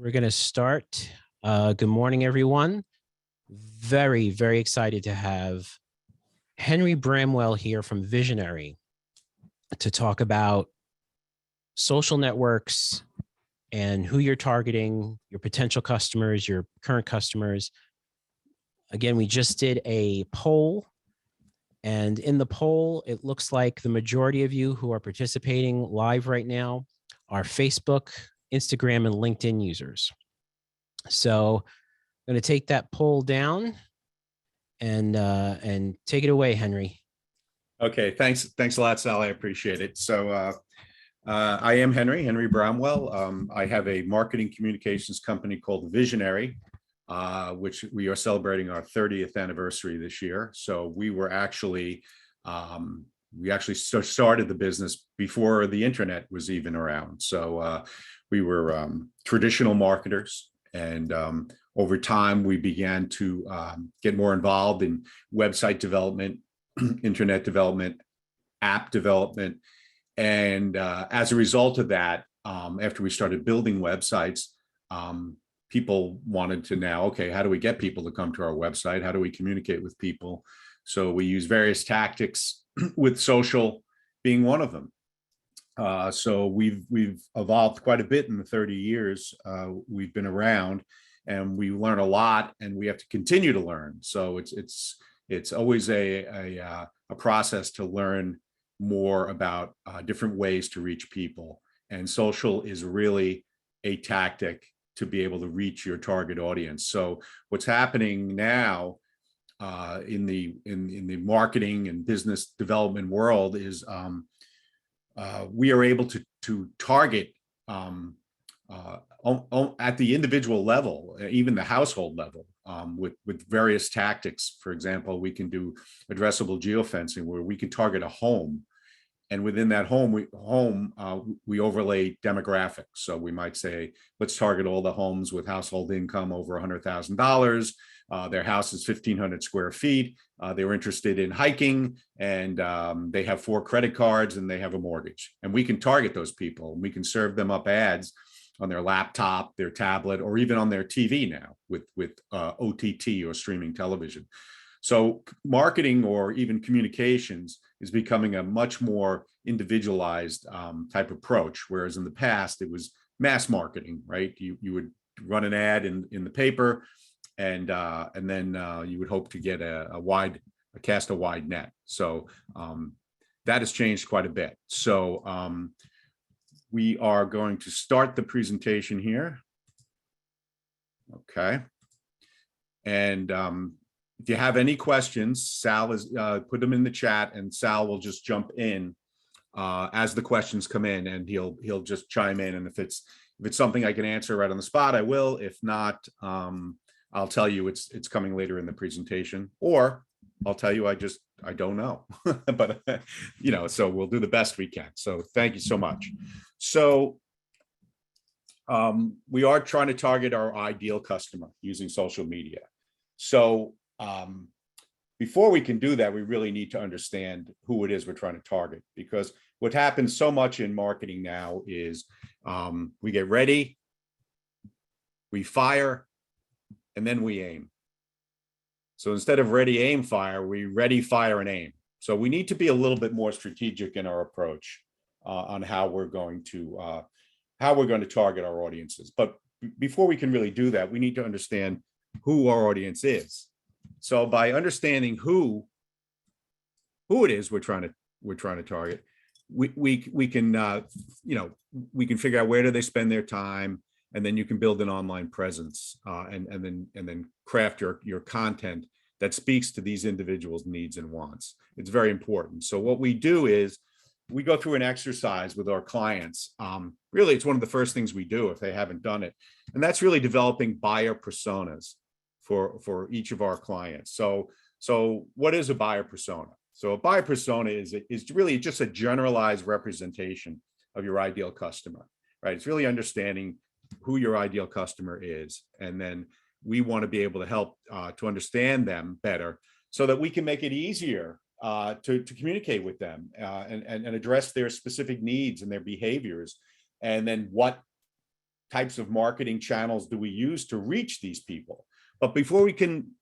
We're going to start. Good morning, everyone. Very, very excited to have Henry Bramwell here from Visionary to talk about social networks and who you're targeting, your potential customers, your current customers. Again, we just did a poll, and in the poll, it looks like the majority of you who are participating live right now are Facebook, Instagram, and LinkedIn users. So I'm going to take that poll down and take it away, Henry. Okay, thanks a lot, Sal. I appreciate it. So I am Henry Bramwell. I have a marketing communications company called Visionary, which we are celebrating our 30th anniversary this year. So we actually started the business before the internet was even around. So we were traditional marketers, and over time we began to get more involved in website development, internet development, app development. And as a result of that, after we started building websites, people wanted to now, okay, how do we get people to come to our website? How do we communicate with people? So we use various tactics, with social being one of them. So we've evolved quite a bit in the 30 years we've been around, and we learn a lot, and we have to continue to learn. So it's always a process to learn more about different ways to reach people. And social is really a tactic to be able to reach your target audience. So what's happening now in the marketing and business development world is we are able to target at the individual level, even the household level, with various tactics. For example, we can do addressable geofencing, where we can target a home, and within that home, we overlay demographics. So we might say, let's target all the homes with household income over $100,000. Their house is 1,500 square feet. They were interested in hiking, and they have 4 credit cards, and they have a mortgage. And we can target those people, and we can serve them up ads on their laptop, their tablet, or even on their TV now with OTT, or streaming television. So marketing, or even communications, is becoming a much more individualized type approach, whereas in the past it was mass marketing, right? You would run an ad in the paper, and then you would hope to get cast a wide net. So that has changed quite a bit. So we are going to start the presentation here. Okay. And if you have any questions, Sal is put them in the chat, and Sal will just jump in as the questions come in, and he'll just chime in. And if it's something I can answer right on the spot, I will. If not, I'll tell you it's coming later in the presentation, or I'll tell you I don't know. But so we'll do the best we can. So thank you so much. So we are trying to target our ideal customer using social media. So before we can do that, we really need to understand who it is we're trying to target, because what happens so much in marketing now is we get ready, we fire, and then we aim. So instead of ready, aim, fire, we ready, fire, and aim. So we need to be a little bit more strategic in our approach on how we're going to target our audiences. But before we can really do that, we need to understand who our audience is. So by understanding who it is we're trying to target, we can figure out where do they spend their time, and then you can build an online presence and then craft your content that speaks to these individuals' needs and wants. It's very important. So what we do is we go through an exercise with our clients. Really, it's one of the first things we do if they haven't done it, and that's really developing buyer personas for each of our clients. So what is a buyer persona? So a buyer persona is really just a generalized representation of your ideal customer, right? It's really understanding who your ideal customer is, and then we want to be able to help to understand them better, so that we can make it easier to communicate with them and address their specific needs and their behaviors, and then what types of marketing channels do we use to reach these people? But before we can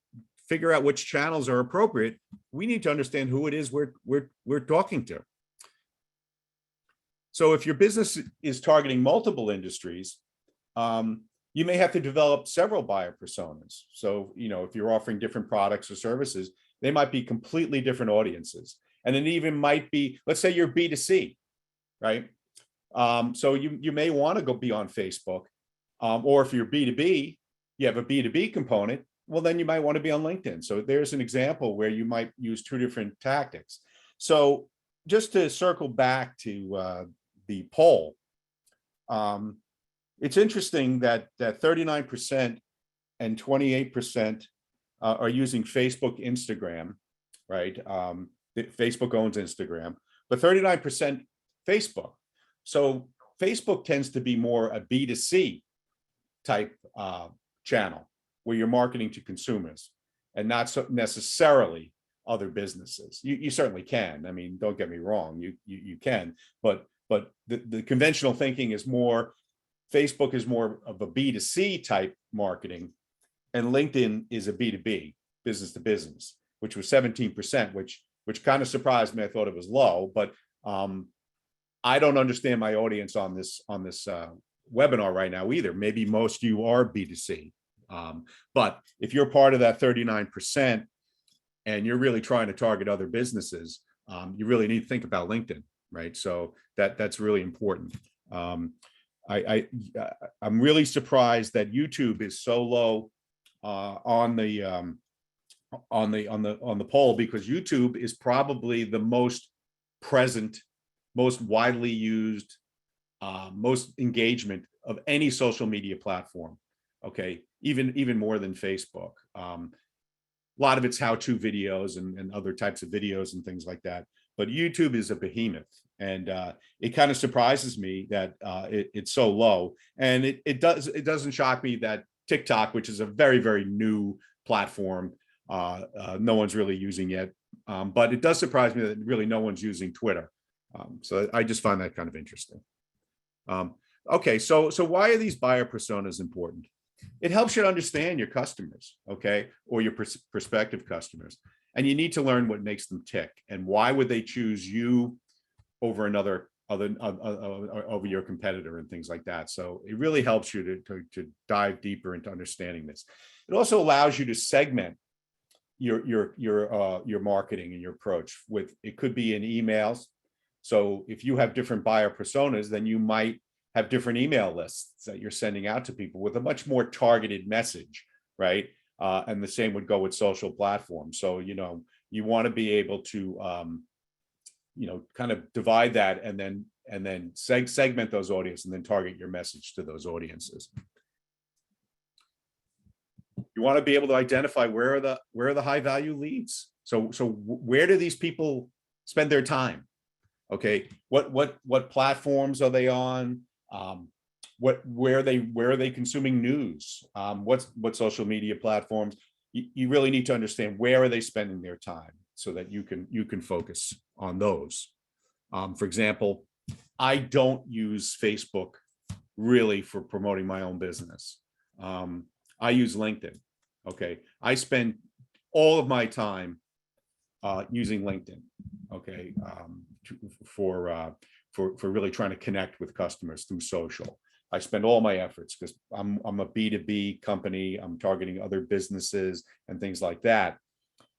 figure out which channels are appropriate, we need to understand who it is we're talking to. So if your business is targeting multiple industries, you may have to develop several buyer personas. So, if you're offering different products or services, they might be completely different audiences. And it even might be, let's say you're B2C, right? So you may want to go be on Facebook, or if you're B2B, you have a B2B component, well, then you might want to be on LinkedIn. So there's an example where you might use two different tactics. So just to circle back to the poll, it's interesting that 39% and 28% are using Facebook, Instagram, right? Facebook owns Instagram, but 39% Facebook. So Facebook tends to be more a B2C type channel where you're marketing to consumers and not so necessarily other businesses. You certainly can. I mean, don't get me wrong, you can, but the conventional thinking is more, Facebook is more of a B2C type marketing, and LinkedIn is a B2B, business to business, which was 17%, which kind of surprised me. I thought it was low, but I don't understand my audience on this webinar right now either. Maybe most of you are B2C, but if you're part of that 39% and you're really trying to target other businesses, you really need to think about LinkedIn, right? So that's really important. I'm really surprised that YouTube is so low on the poll, because YouTube is probably the most present, most widely used, most engagement of any social media platform. Okay, even more than Facebook. A lot of it's how-to videos and other types of videos and things like that. But YouTube is a behemoth, and it kind of surprises me that it's so low. And it doesn't shock me that TikTok, which is a very, very new platform, no one's really using yet. But it does surprise me that really no one's using Twitter. So I just find that kind of interesting. Okay, so why are these buyer personas important? It helps you to understand your customers, okay, or your prospective customers. And you need to learn what makes them tick and why would they choose you over over your competitor and things like that. So it really helps you to dive deeper into understanding this. It also allows you to segment your marketing and your approach. It could be in emails. So if you have different buyer personas, then you might have different email lists that you're sending out to people with a much more targeted message, right? And the same would go with social platforms. So, you want to be able to, kind of divide that and then segment those audiences and then target your message to those audiences. You want to be able to identify where are the high value leads. So where do these people spend their time? Okay, what platforms are they on? Where are they consuming news? What social media platforms? You really need to understand where are they spending their time so that you can focus on those. For example, I don't use Facebook really for promoting my own business. I use LinkedIn. Okay, I spend all of my time using LinkedIn. Okay, for really trying to connect with customers through social. I spend all my efforts because I'm a B2B company. I'm targeting other businesses and things like that.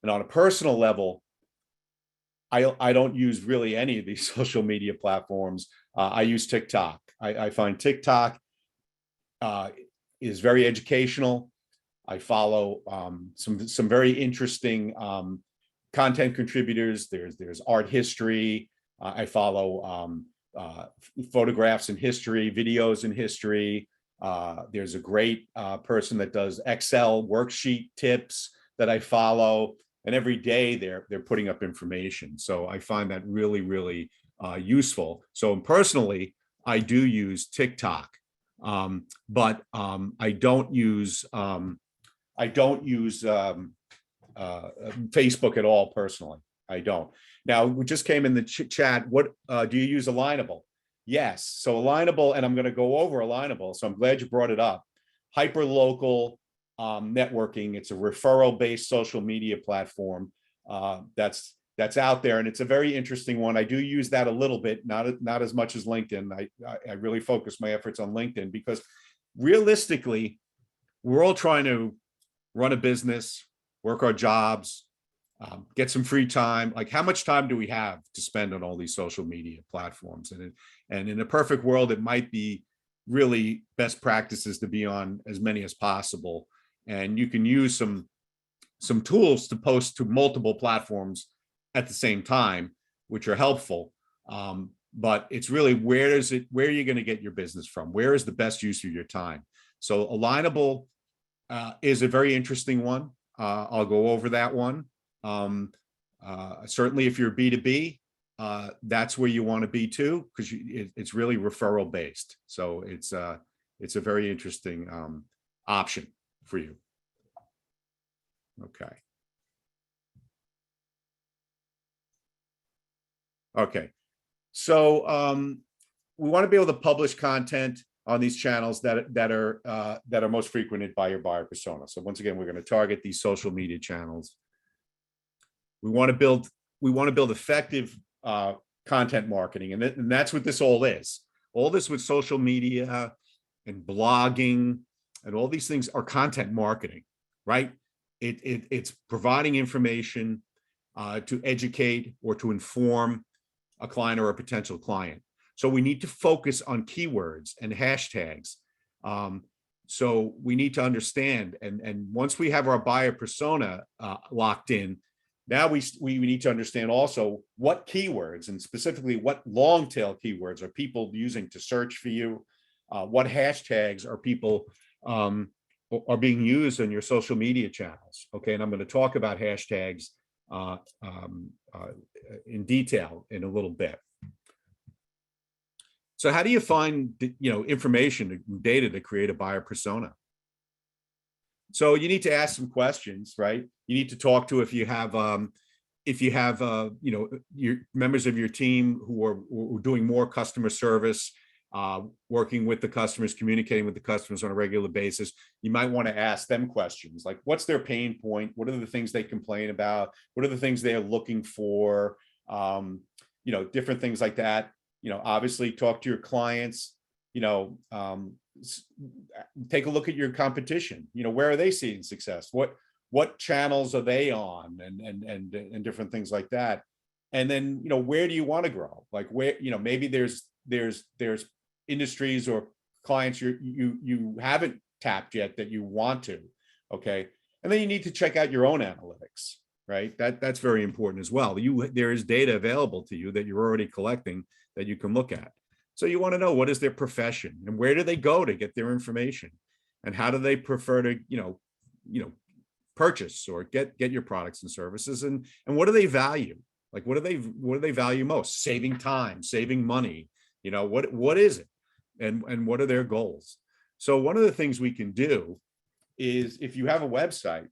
And on a personal level, I don't use really any of these social media platforms. I use TikTok. I find TikTok is very educational. I follow some very interesting content contributors. There's art history. I follow photographs in history, videos in history. There's a great person that does Excel worksheet tips that I follow, and every day they're putting up information. So I find that really, really useful. So personally, I do use TikTok, but I don't use Facebook at all personally. I don't. Now, we just came in the chat. What do you use Alignable? Yes. So Alignable, and I'm going to go over Alignable. So I'm glad you brought it up. Hyperlocal networking. It's a referral-based social media platform that's out there, and it's a very interesting one. I do use that a little bit, not as much as LinkedIn. I really focus my efforts on LinkedIn because realistically, we're all trying to run a business, work our jobs, get some free time. Like, how much time do we have to spend on all these social media platforms? And in a perfect world, it might be really best practices to be on as many as possible. And you can use some tools to post to multiple platforms at the same time, which are helpful. But it's really, where are you going to get your business from? Where is the best use of your time? So Alignable is a very interesting one. I'll go over that one. Certainly if you're B2B, that's where you want to be too, because it's really referral based. So it's a very interesting option for you. Okay. Okay. So we want to be able to publish content on these channels that are most frequented by your buyer persona. So once again, we're going to target these social media channels. We want to build effective content marketing, and that's what this all is. All this with social media and blogging and all these things are content marketing, right? It's providing information to educate or to inform a client or a potential client. So we need to focus on keywords and hashtags. So we need to understand, and once we have our buyer persona locked in, now we need to understand also what keywords, and specifically what long tail keywords are people using to search for you, what hashtags are people are being used on your social media channels. Okay, and I'm going to talk about hashtags in detail in a little bit. So how do you find information, data to create a buyer persona? So you need to ask some questions, right? You need to talk to, if you have your members of your team who are doing more customer service, working with the customers, communicating with the customers on a regular basis. You might want to ask them questions like, what's their pain point? What are the things they complain about? What are the things they're looking for? Different things like that. Obviously talk to your clients, take a look at your competition. Where are they seeing success? What channels are they on, and different things like that. And then, where do you want to grow? Like, where, maybe there's industries or clients you haven't tapped yet that you want to. Okay. And then you need to check out your own analytics, right? That's very important as well. There is data available to you that you're already collecting that you can look at. So you want to know, what is their profession and where do they go to get their information, and how do they prefer to, purchase or get your products and services, and what do they value? Like, what do they value most? Saving time, saving money, what is it? And what are their goals? So one of the things we can do is, if you have a website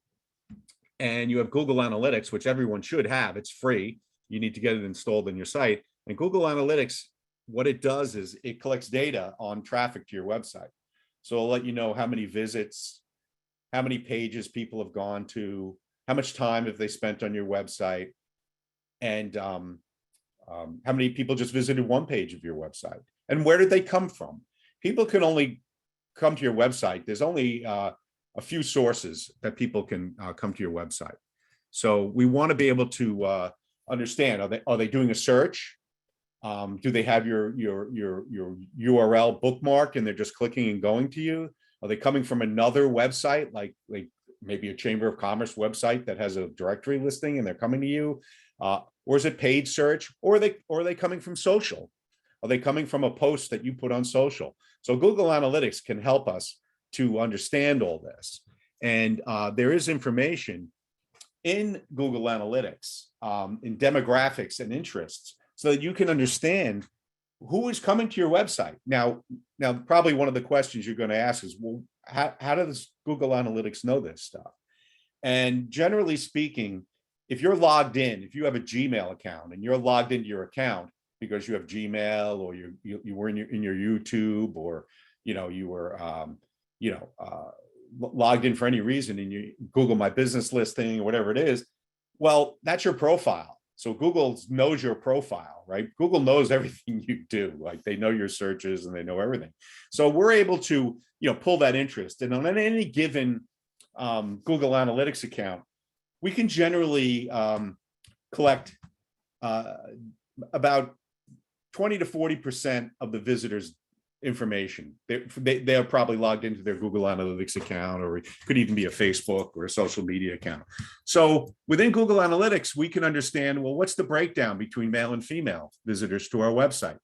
and you have Google Analytics, which everyone should have, it's free. You need to get it installed in your site. And Google Analytics, what it does is it collects data on traffic to your website. So it'll let you know how many visits, how many pages people have gone to, how much time have they spent on your website, and how many people just visited one page of your website, and where did they come from? People can only come to your website. There's only a few sources that people can come to your website. So we want to be able to understand, are they doing a search? Do they have your URL bookmarked and they're just clicking and going to you? Are they coming from another website, like maybe a Chamber of Commerce website that has a directory listing and they're coming to you? Or is it paid search? Or are they coming from social? Are they coming from a post that you put on social? So Google Analytics can help us to understand all this. And there is information in Google Analytics in demographics and interests, so that you can understand who is coming to your website. Now, probably one of the questions you're going to ask is, well, how does Google Analytics know this stuff? And generally speaking, if you're logged in, if you have a Gmail account and you're logged into your account, because you have Gmail, or you were in your YouTube, or you were logged in for any reason in your Google My Business listing or whatever it is. Well, that's your profile. So Google knows your profile, right? Google knows everything you do. Like, they know your searches and they know everything. So we're able to, pull that interest. And on any given Google Analytics account, we can generally collect about 20 to 40% of the visitors' information. They are probably logged into their Google Analytics account, or it could even be a Facebook or a social media account. So within Google Analytics, we can understand, well, what's the breakdown between male and female visitors to our website?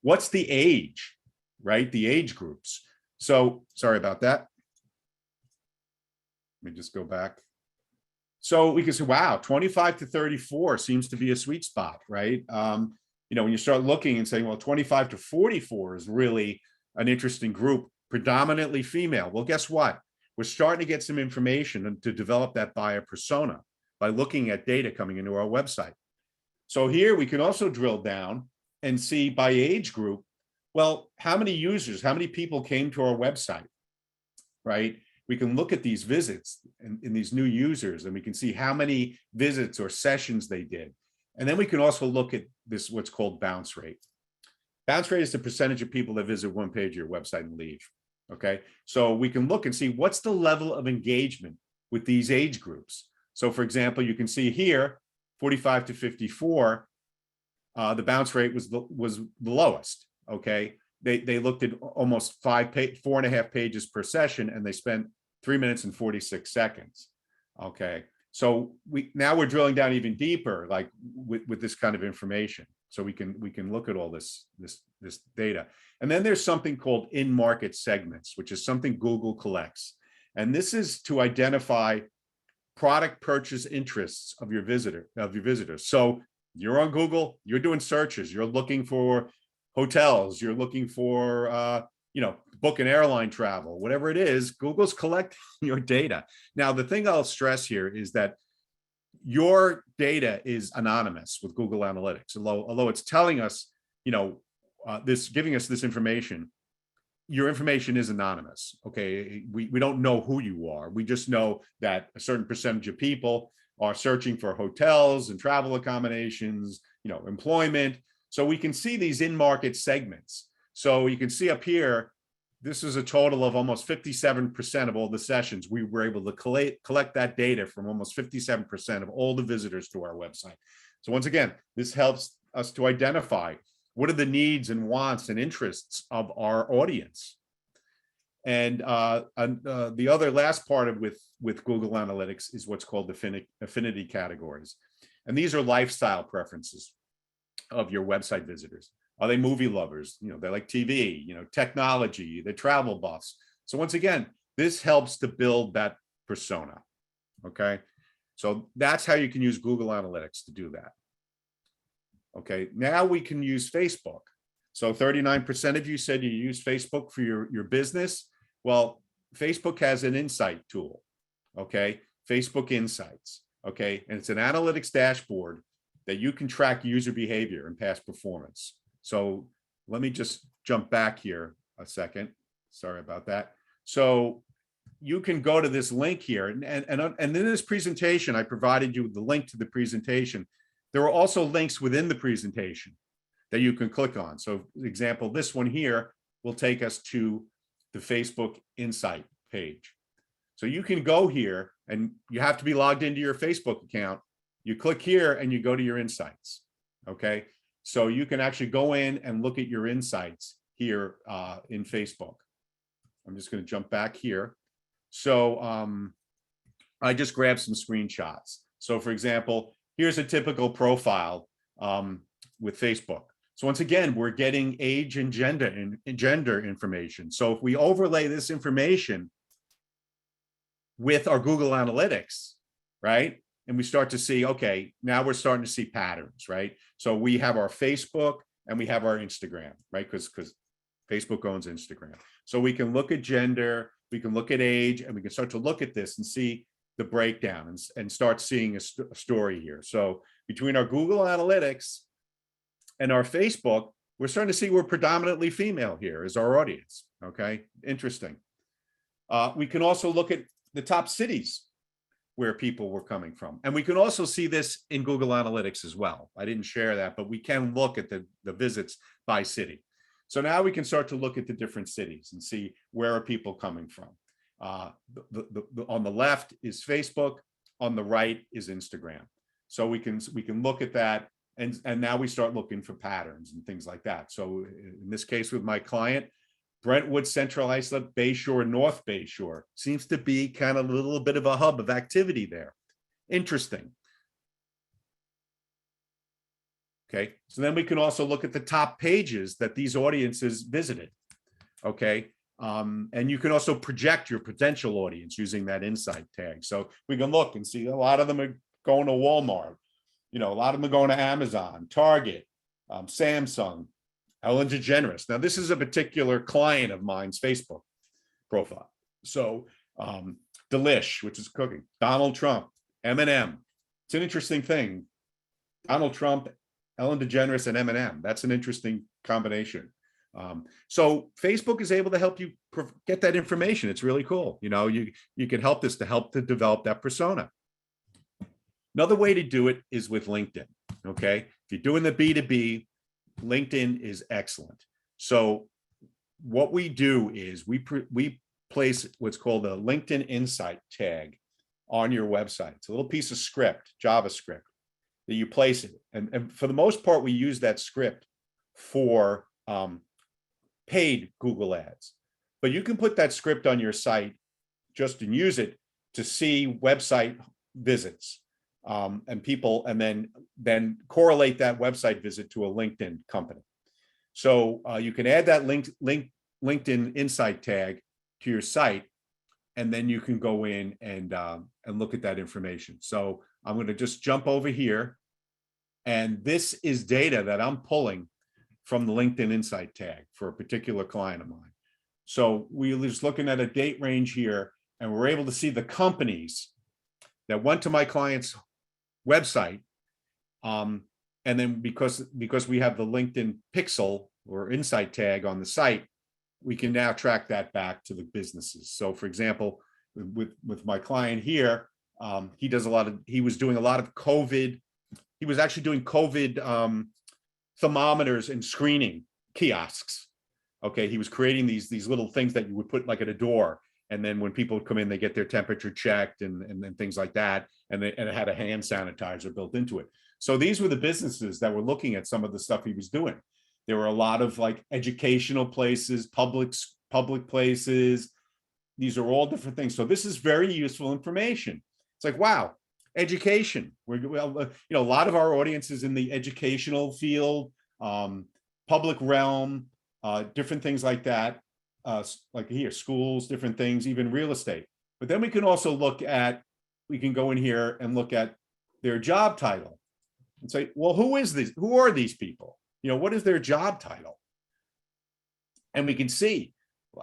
What's the age, right? The age groups. So sorry about that. Let me just go back. So we can say, wow, 25 to 34 seems to be a sweet spot, right? When you start looking and saying, well, 25 to 44 is really an interesting group, predominantly female. Well, guess what? We're starting to get some information to develop that buyer persona by looking at data coming into our website. So here we can also drill down and see by age group, well, how many users, how many people came to our website, right? We can look at these visits in these new users, and we can see how many visits or sessions they did. And then we can also look at this, what's called bounce rate. Bounce rate is the percentage of people that visit one page of your website and leave. Okay, so we can look and see what's the level of engagement with these age groups. So for example, you can see here, 45 to 54, the bounce rate was the lowest. Okay, they looked at almost 4.5 pages per session, and they spent 3 minutes and 46 seconds. Okay. So now we're drilling down even deeper, like with this kind of information. So we can look at all this data. And then there's something called in-market segments, which is something Google collects. And this is to identify product purchase interests of your visitors. So you're on Google, you're doing searches, you're looking for hotels, you're looking for book an airline travel, whatever it is, Google's collecting your data. Now, the thing I'll stress here is that your data is anonymous with Google Analytics. Although it's telling us, giving us this information, your information is anonymous. Okay, we don't know who you are. We just know that a certain percentage of people are searching for hotels and travel accommodations, employment. So we can see these in-market segments. So you can see up here, this is a total of almost 57% of all the sessions. We were able to collect that data from almost 57% of all the visitors to our website. So once again, this helps us to identify what are the needs and wants and interests of our audience. And the other last part of with Google Analytics is what's called affinity categories. And these are lifestyle preferences of your website visitors. Are they movie lovers? They like TV, technology, they're travel buffs. So once again, this helps to build that persona. Okay. So that's how you can use Google Analytics to do that. Okay. Now we can use Facebook. So 39% of you said you use Facebook for your business. Well, Facebook has an insight tool. Okay. Facebook Insights. Okay. And it's an analytics dashboard that you can track user behavior and past performance. So let me just jump back here a second. Sorry about that. So you can go to this link here, and in this presentation, I provided you with the link to the presentation. There are also links within the presentation that you can click on. So for example, this one here will take us to the Facebook Insight page. So you can go here, and you have to be logged into your Facebook account. You click here and you go to your insights. Okay. So you can actually go in and look at your insights here in Facebook. I'm just going to jump back here. So I just grabbed some screenshots. So for example, here's a typical profile with Facebook. So once again, we're getting age and gender information. So if we overlay this information with our Google Analytics, right? And we start to see, okay, now we're starting to see patterns, right? So we have our Facebook and we have our Instagram, right? Because Facebook owns Instagram. So we can look at gender, we can look at age, and we can start to look at this and see the breakdown and start seeing a story here. So between our Google Analytics And our Facebook, we're starting to see we're predominantly female here as our audience. Okay, interesting. We can also look at the top cities where people were coming from. And we can also see this in Google Analytics as well. I didn't share that, but we can look at the visits by city. So now we can start to look at the different cities and see where are people coming from. On the left is Facebook, on the right is Instagram. So we can look at that, and now we start looking for patterns and things like that. So in this case with my client, Brentwood, Central Islip, Bayshore, North Bayshore seems to be kind of a little bit of a hub of activity there. Interesting. Okay, so then we can also look at the top pages that these audiences visited. Okay, and you can also project your potential audience using that insight tag. So we can look and see a lot of them are going to Walmart. You know, a lot of them are going to Amazon, Target, Samsung, Ellen DeGeneres. Now, this is a particular client of mine's Facebook profile. So Delish, which is cooking, Donald Trump, M&M. It's an interesting thing. Donald Trump, Ellen DeGeneres, and M&M. That's an interesting combination. So Facebook is able to help you get that information. It's really cool. You know, you can help this to help to develop that persona. Another way to do it is with LinkedIn. Okay, if you're doing the B2B, LinkedIn is excellent. So what we do is we place what's called a LinkedIn Insight tag on your website. It's a little piece of script, JavaScript, that you place it. And for the most part, we use that script for paid Google ads. But you can put that script on your site just and use it to see website visits. And people, and then correlate that website visit to a LinkedIn company. So you can add that LinkedIn Insight tag to your site, and then you can go in and look at that information. So I'm going to just jump over here, and this is data that I'm pulling from the LinkedIn Insight tag for a particular client of mine. So we're just looking at a date range here, and we're able to see the companies that went to my client's website, and then because we have the LinkedIn Pixel or Insight tag on the site, we can now track that back to the businesses. So, for example, with my client here, he was doing a lot of COVID. He was actually doing COVID thermometers and screening kiosks. Okay, he was creating these little things that you would put like at a door. And then when people would come in, they get their temperature checked and things like that. And it had a hand sanitizer built into it. So these were the businesses that were looking at some of the stuff he was doing. There were a lot of like educational places, public places. These are all different things. So this is very useful information. It's like, wow, education. A lot of our audience is in the educational field, public realm, different things like that. Like here, schools, different things, even real estate. But then we can also we can go in here and look at their job title and say, well, who is this? Who are these people? You know, what is their job title? And we can see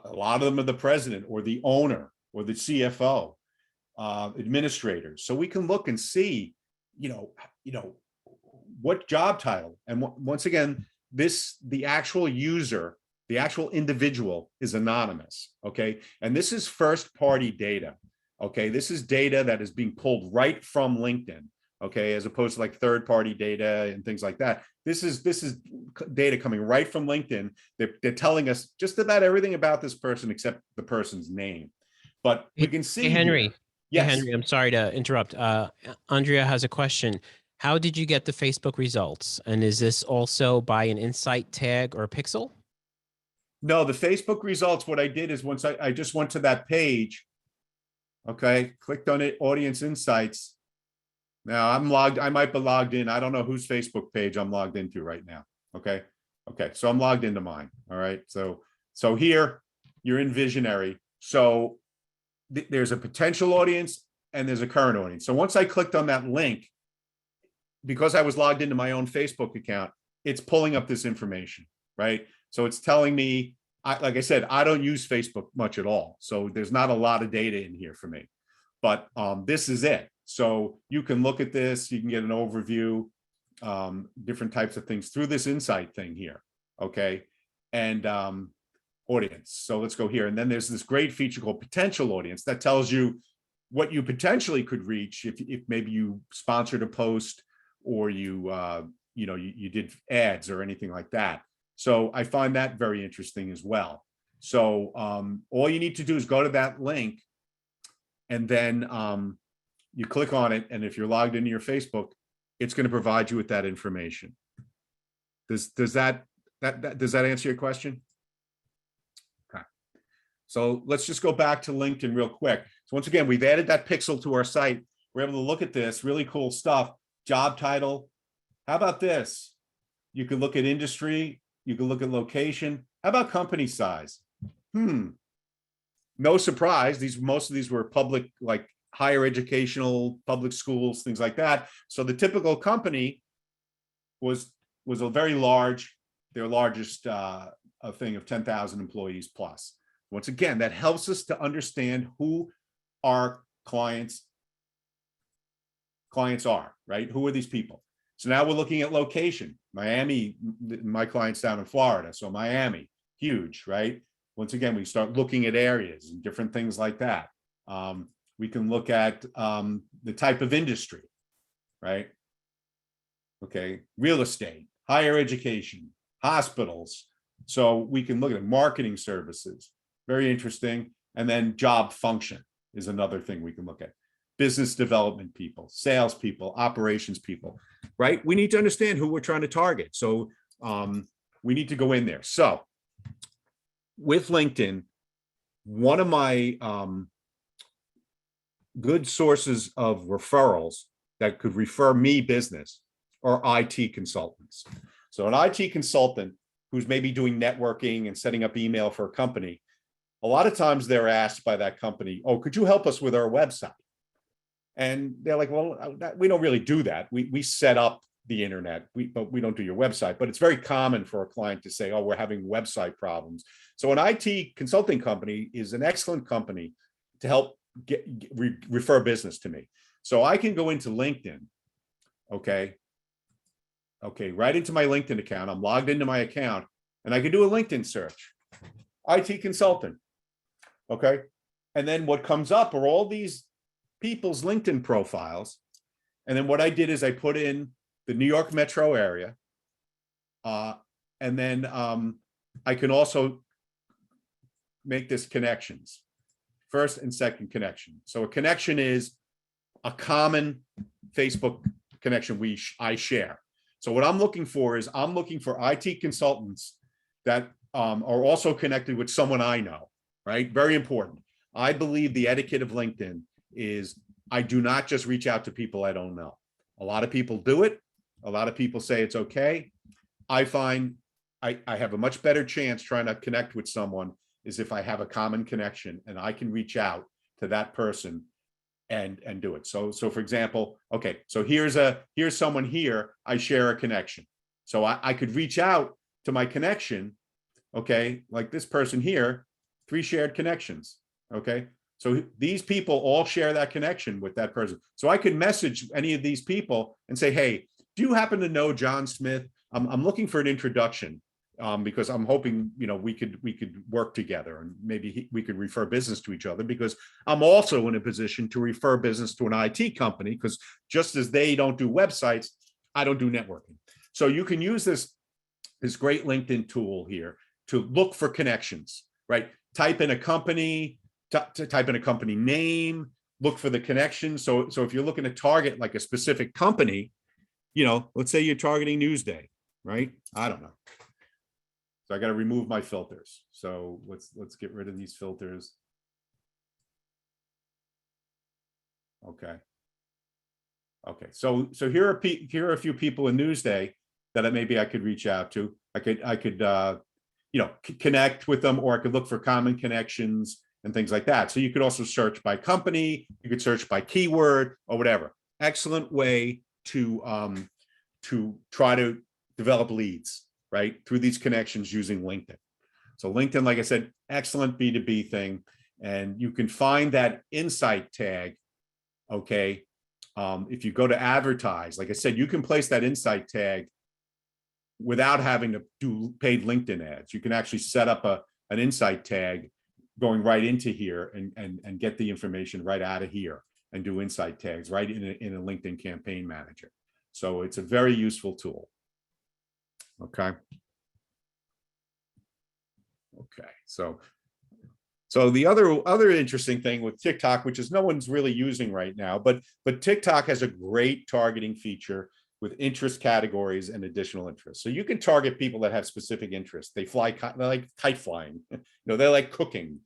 a lot of them are the president or the owner or the CFO, administrators. So we can look and see, what job title. And once again, the actual user, the actual individual is anonymous, okay? And this is first-party data, okay? This is data that is being pulled right from LinkedIn, okay? As opposed to like third-party data and things like that. This is data coming right from LinkedIn. They're telling us just about everything about this person except the person's name. But we can see Henry. here. Yes. Hey, Henry, I'm sorry to interrupt. Andrea has a question. How did you get the Facebook results? And is this also by an Insight tag or a pixel? No, the Facebook results, what I did is once I just went to that page, okay, clicked on it, audience insights. Now I might be logged in. I don't know whose Facebook page I'm logged into right now. Okay. So I'm logged into mine. All right. So here you're in Visionary. So there's a potential audience and there's a current audience. So once I clicked on that link, because I was logged into my own Facebook account, it's pulling up this information, right? So it's telling me, like I said, I don't use Facebook much at all. So there's not a lot of data in here for me, but this is it. So you can look at this, you can get an overview. different types of things through this insight thing here. Okay. And audience. So let's go here. And then there's this great feature called potential audience that tells you what you potentially could reach if maybe you sponsored a post or you did ads or anything like that. So I find that very interesting as well. So all you need to do is go to that link, and then you click on it. And if you're logged into your Facebook, it's going to provide you with that information. Does that answer your question? Okay. So let's just go back to LinkedIn real quick. So once again, we've added that pixel to our site. We're able to look at this really cool stuff. Job title. How about this? You can look at industry. You can look at location. How about company size? No surprise. Most of these were public, like higher educational, public schools, things like that. So the typical company was a very large, their largest a thing of 10,000 employees plus. Once again, that helps us to understand who our clients are, right? Who are these people? So now we're looking at location. Miami, my client's down in Florida, so Miami, huge, right? Once again, we start looking at areas and different things like that. We can look at the type of industry, right? Okay, real estate, higher education, hospitals. So we can look at marketing services, very interesting. And then job function is another thing we can look at. Business development people, sales people, operations people, right? We need to understand who we're trying to target. So we need to go in there. So with LinkedIn, one of my good sources of referrals that could refer me business are IT consultants. So an IT consultant who's maybe doing networking and setting up email for a company, a lot of times they're asked by that company, oh, could you help us with our website? And they're like, well, we don't really do that. We set up the internet, but we don't do your website. But it's very common for a client to say, oh, we're having website problems. So an IT consulting company is an excellent company to help refer business to me. So I can go into LinkedIn, okay, right into my LinkedIn account. I'm logged into my account, and I can do a LinkedIn search, IT consultant, okay? And then what comes up are all these people's LinkedIn profiles. And then what I did is I put in the New York metro area. And then I can also make this connections, first and second connection. So a connection is a common Facebook connection I share. So what I'm looking for is I'm looking for IT consultants that are also connected with someone I know, right? Very important. I believe the etiquette of LinkedIn is I do not just reach out to people I don't know. A lot of people do it. A lot of people say it's okay. I find I have a much better chance trying to connect with someone is if I have a common connection and I can reach out to that person and do it. So for example, okay, so here's someone here, I share a connection. So I could reach out to my connection, okay, like this person here, 3 shared connections, okay? So these people all share that connection with that person. So I could message any of these people and say, hey, do you happen to know John Smith? I'm looking for an introduction because I'm hoping, we could work together and maybe we could refer business to each other, because I'm also in a position to refer business to an IT company, because just as they don't do websites, I don't do networking. So you can use this great LinkedIn tool here to look for connections, right? Type in a company, type in a company name, look for the connection. So if you're looking to target like a specific company, let's say you're targeting Newsday, right? I don't know. So I got to remove my filters. So let's get rid of these filters. Okay. So here are a few people in Newsday that maybe I could reach out to. I could connect with them, or I could look for common connections and things like that. So you could also search by company, you could search by keyword or whatever. Excellent way to try to develop leads, right? Through these connections using LinkedIn. So LinkedIn, like I said, excellent B2B thing. And you can find that insight tag, okay, If you go to advertise, like I said, you can place that insight tag without having to do paid LinkedIn ads. You can actually set up an insight tag going right into here and get the information right out of here and do insight tags right in a LinkedIn campaign manager. So it's a very useful tool. Okay. Okay. So the other interesting thing with TikTok, which is no one's really using right now, but TikTok has a great targeting feature with interest categories and additional interests. So you can target people that have specific interests. They like kite flying, they like cooking,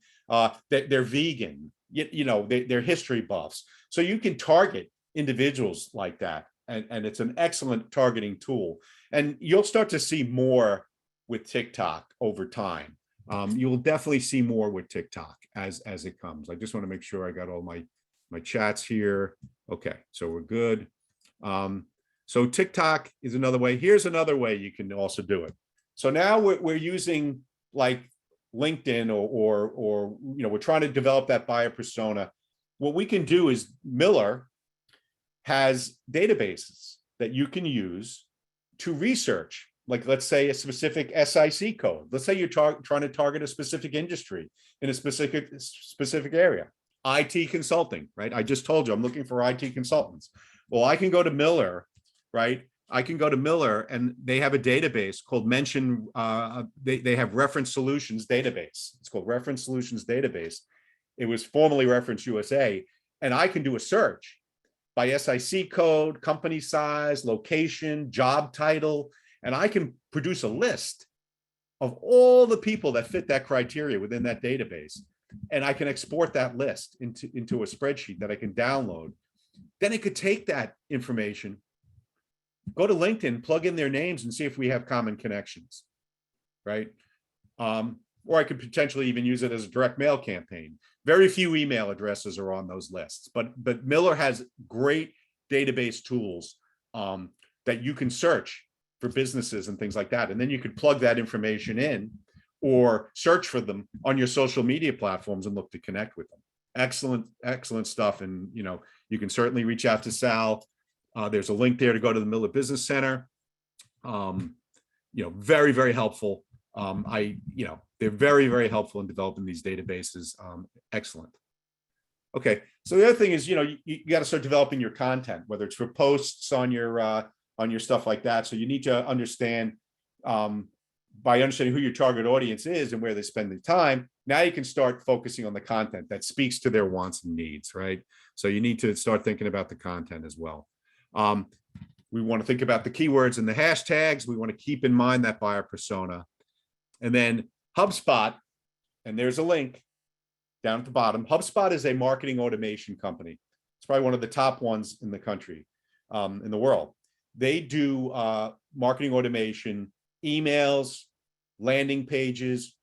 they're vegan, they're history buffs. So you can target individuals like that. And it's an excellent targeting tool. And you'll start to see more with TikTok over time. You will definitely see more with TikTok as it comes. I just want to make sure I got all my chats here. Okay, so we're good. So TikTok is another way. Here's another way you can also do it. So now we're using like LinkedIn or we're trying to develop that buyer persona. What we can do is Miller has databases that you can use to research. Like, let's say a specific SIC code. Let's say you're trying to target a specific industry in a specific area. IT consulting, right? I just told you I'm looking for IT consultants. Well, I can go to Miller, right? I can go to Miller and they have a database called they have Reference Solutions database. It's called Reference Solutions database. It was formerly Reference USA. And I can do a search by SIC code, company size, location, job title, and I can produce a list of all the people that fit that criteria within that database. And I can export that list into a spreadsheet that I can download. Then it could take that information, go to LinkedIn, plug in their names and see if we have common connections, right? Or I could potentially even use it as a direct mail campaign. Very few email addresses are on those lists, but Miller has great database tools that you can search for businesses and things like that. And then you could plug that information in or search for them on your social media platforms and look to connect with them. Excellent stuff. And, you can certainly reach out to Sal. There's a link there to go to the Miller Business Center. Very, very helpful. They're very, very helpful in developing these databases. Excellent. Okay. So the other thing is, you got to start developing your content, whether it's for posts on your stuff like that. So you need to understand, by understanding who your target audience is and where they spend their time, now you can start focusing on the content that speaks to their wants and needs, right? So you need to start thinking about the content as well. We want to think about the keywords and the hashtags. We want to keep in mind that buyer persona. And then HubSpot, and there's a link down at the bottom. HubSpot is a marketing automation company. It's probably one of the top ones in the country, in the world. They do marketing automation, emails, landing pages.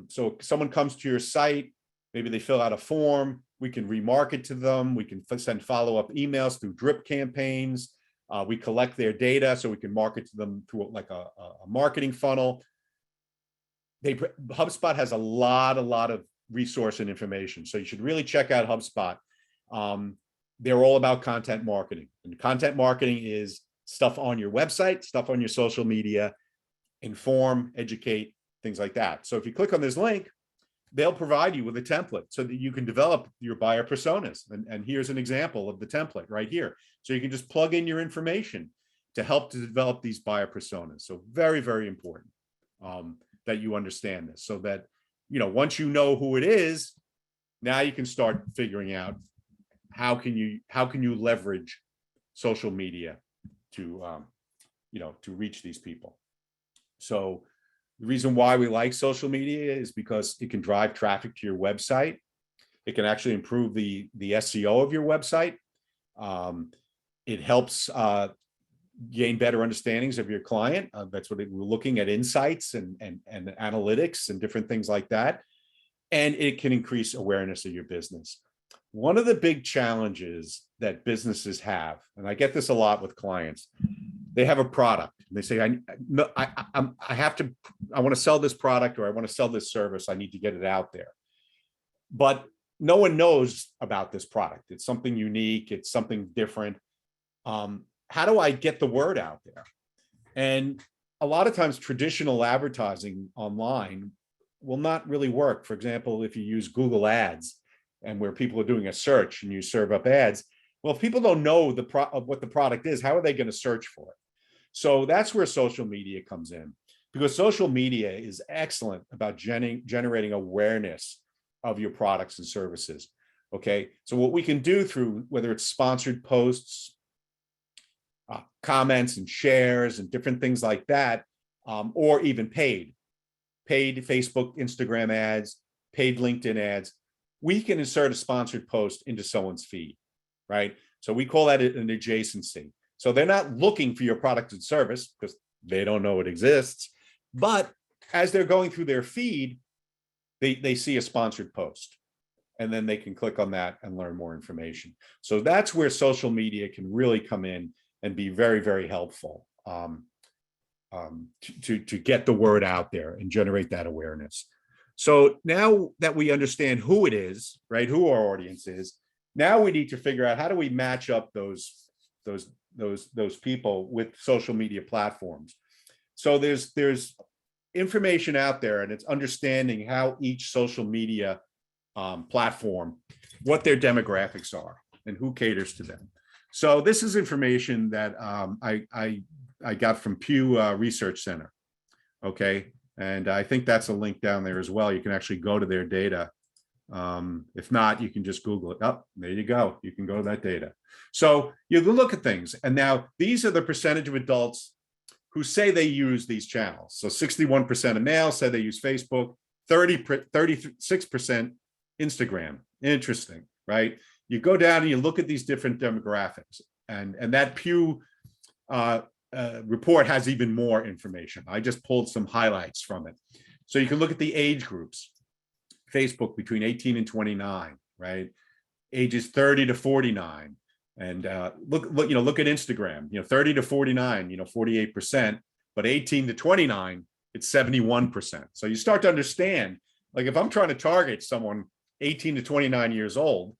So if someone comes to your site, maybe they fill out a form, we can remarket to them. We can send follow-up emails through drip campaigns. We collect their data so we can market to them through like a marketing funnel. HubSpot has a lot of resource and information. So you should really check out HubSpot. They're all about content marketing. And content marketing is stuff on your website, stuff on your social media, inform, educate, things like that. So if you click on this link, they'll provide you with a template so that you can develop your buyer personas. And here's an example of the template right here. So you can just plug in your information to help to develop these buyer personas. So very, very important that you understand this so that, once you know who it is, now you can start figuring out how can you leverage social media to reach these people. So the reason why we like social media is because it can drive traffic to your website. It can actually improve the SEO of your website. It helps gain better understandings of your client. That's what we're looking at, insights and analytics and different things like that. And it can increase awareness of your business. One of the big challenges that businesses have, and I get this a lot with clients, they have a product. They say, I want to sell this product or I want to sell this service. I need to get it out there. But no one knows about this product. It's something unique. It's something different. How do I get the word out there? And a lot of times traditional advertising online will not really work. For example, if you use Google Ads and where people are doing a search and you serve up ads, well, if people don't know what the product is, how are they going to search for it? So that's where social media comes in, because social media is excellent about generating awareness of your products and services. Okay, so what we can do through whether it's sponsored posts, comments and shares and different things like that, or even paid Facebook, Instagram ads, paid LinkedIn ads, we can insert a sponsored post into someone's feed, right? So we call that an adjacency. So they're not looking for your product and service because they don't know it exists, but as they're going through their feed, they see a sponsored post, and then they can click on that and learn more information. So that's where social media can really come in and be very, very helpful to get the word out there and generate that awareness. So now that we understand who it is, right, who our audience is, now we need to figure out how do we match up those people with social media platforms. So there's information out there, and it's understanding how each social media platform, what their demographics are and who caters to them. So this is information that I got from Pew Research Center. Okay, and I think that's a link down there as well. You can actually go to their data. If not, you can just Google it. Oh, there you go. You can go to that data. So you can look at things. And now these are the percentage of adults who say they use these channels. So 61% of males say they use Facebook, 36% Instagram. Interesting, right? You go down and you look at these different demographics, and that Pew report has even more information. I just pulled some highlights from it. So you can look at the age groups. Facebook between 18 and 29, right? Ages 30 to 49. And look at Instagram, 30 to 49, 48%, but 18 to 29, it's 71%. So you start to understand, like if I'm trying to target someone 18 to 29 years old,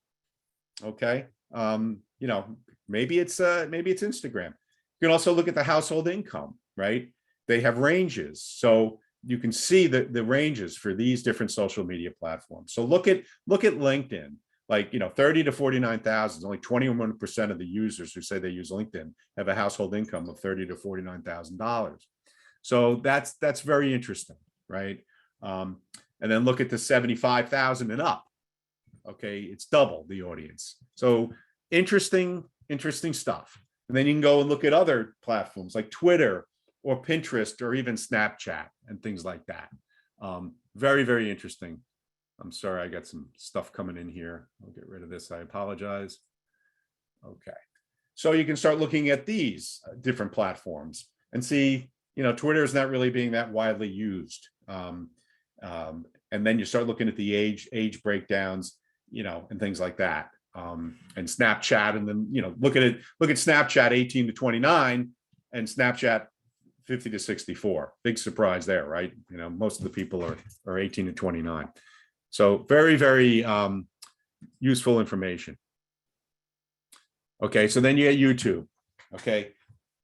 okay, maybe it's Instagram. You can also look at the household income, right? They have ranges. So you can see the ranges for these different social media platforms. So look at LinkedIn, like 30 to 49,000. Only 21% of the users who say they use LinkedIn have a household income of $30 to $49,000. So that's very interesting, right? And then look at the 75,000 and up. Okay, it's double the audience. So interesting stuff. And then you can go and look at other platforms like Twitter or Pinterest or even Snapchat and things like that. Very, very interesting. I'm sorry, I got some stuff coming in here. I'll get rid of this. I apologize. Okay. So you can start looking at these different platforms and see, Twitter is not really being that widely used. And then you start looking at the age breakdowns, and things like that. And Snapchat, and then, look at Snapchat 18 to 29 and Snapchat 50 to 64. Big surprise there, right? Most of the people are 18 to 29. So very, very useful information. Okay, so then you get YouTube. Okay,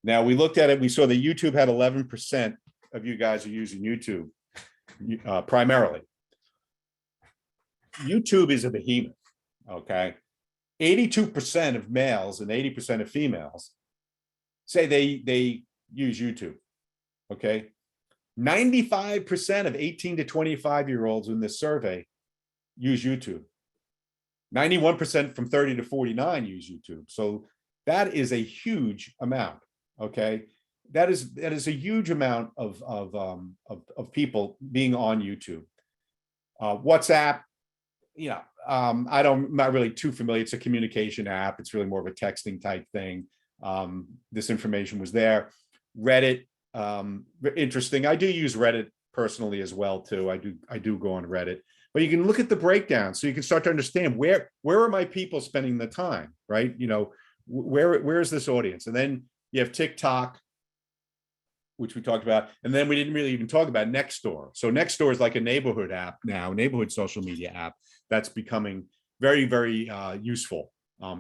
now we looked at it. We saw that YouTube had 11% of you guys are using YouTube primarily. YouTube is a behemoth. Okay, 82% of males and 80% of females say they use YouTube. Okay, 95% of 18 to 25-year-olds in this survey use YouTube. 91% from 30 to 49 use YouTube. So that is a huge amount. Okay, that is a huge amount of people being on YouTube. WhatsApp, I'm not really too familiar. It's a communication app. It's really more of a texting type thing. This information was there. Reddit, interesting. I do use Reddit personally as well too. I do go on Reddit, but you can look at the breakdown, so you can start to understand where are my people spending the time, right? Where is this audience? And then you have TikTok, which we talked about, and then we didn't really even talk about Nextdoor. So Nextdoor is like a neighborhood app now, neighborhood social media app that's becoming very, very useful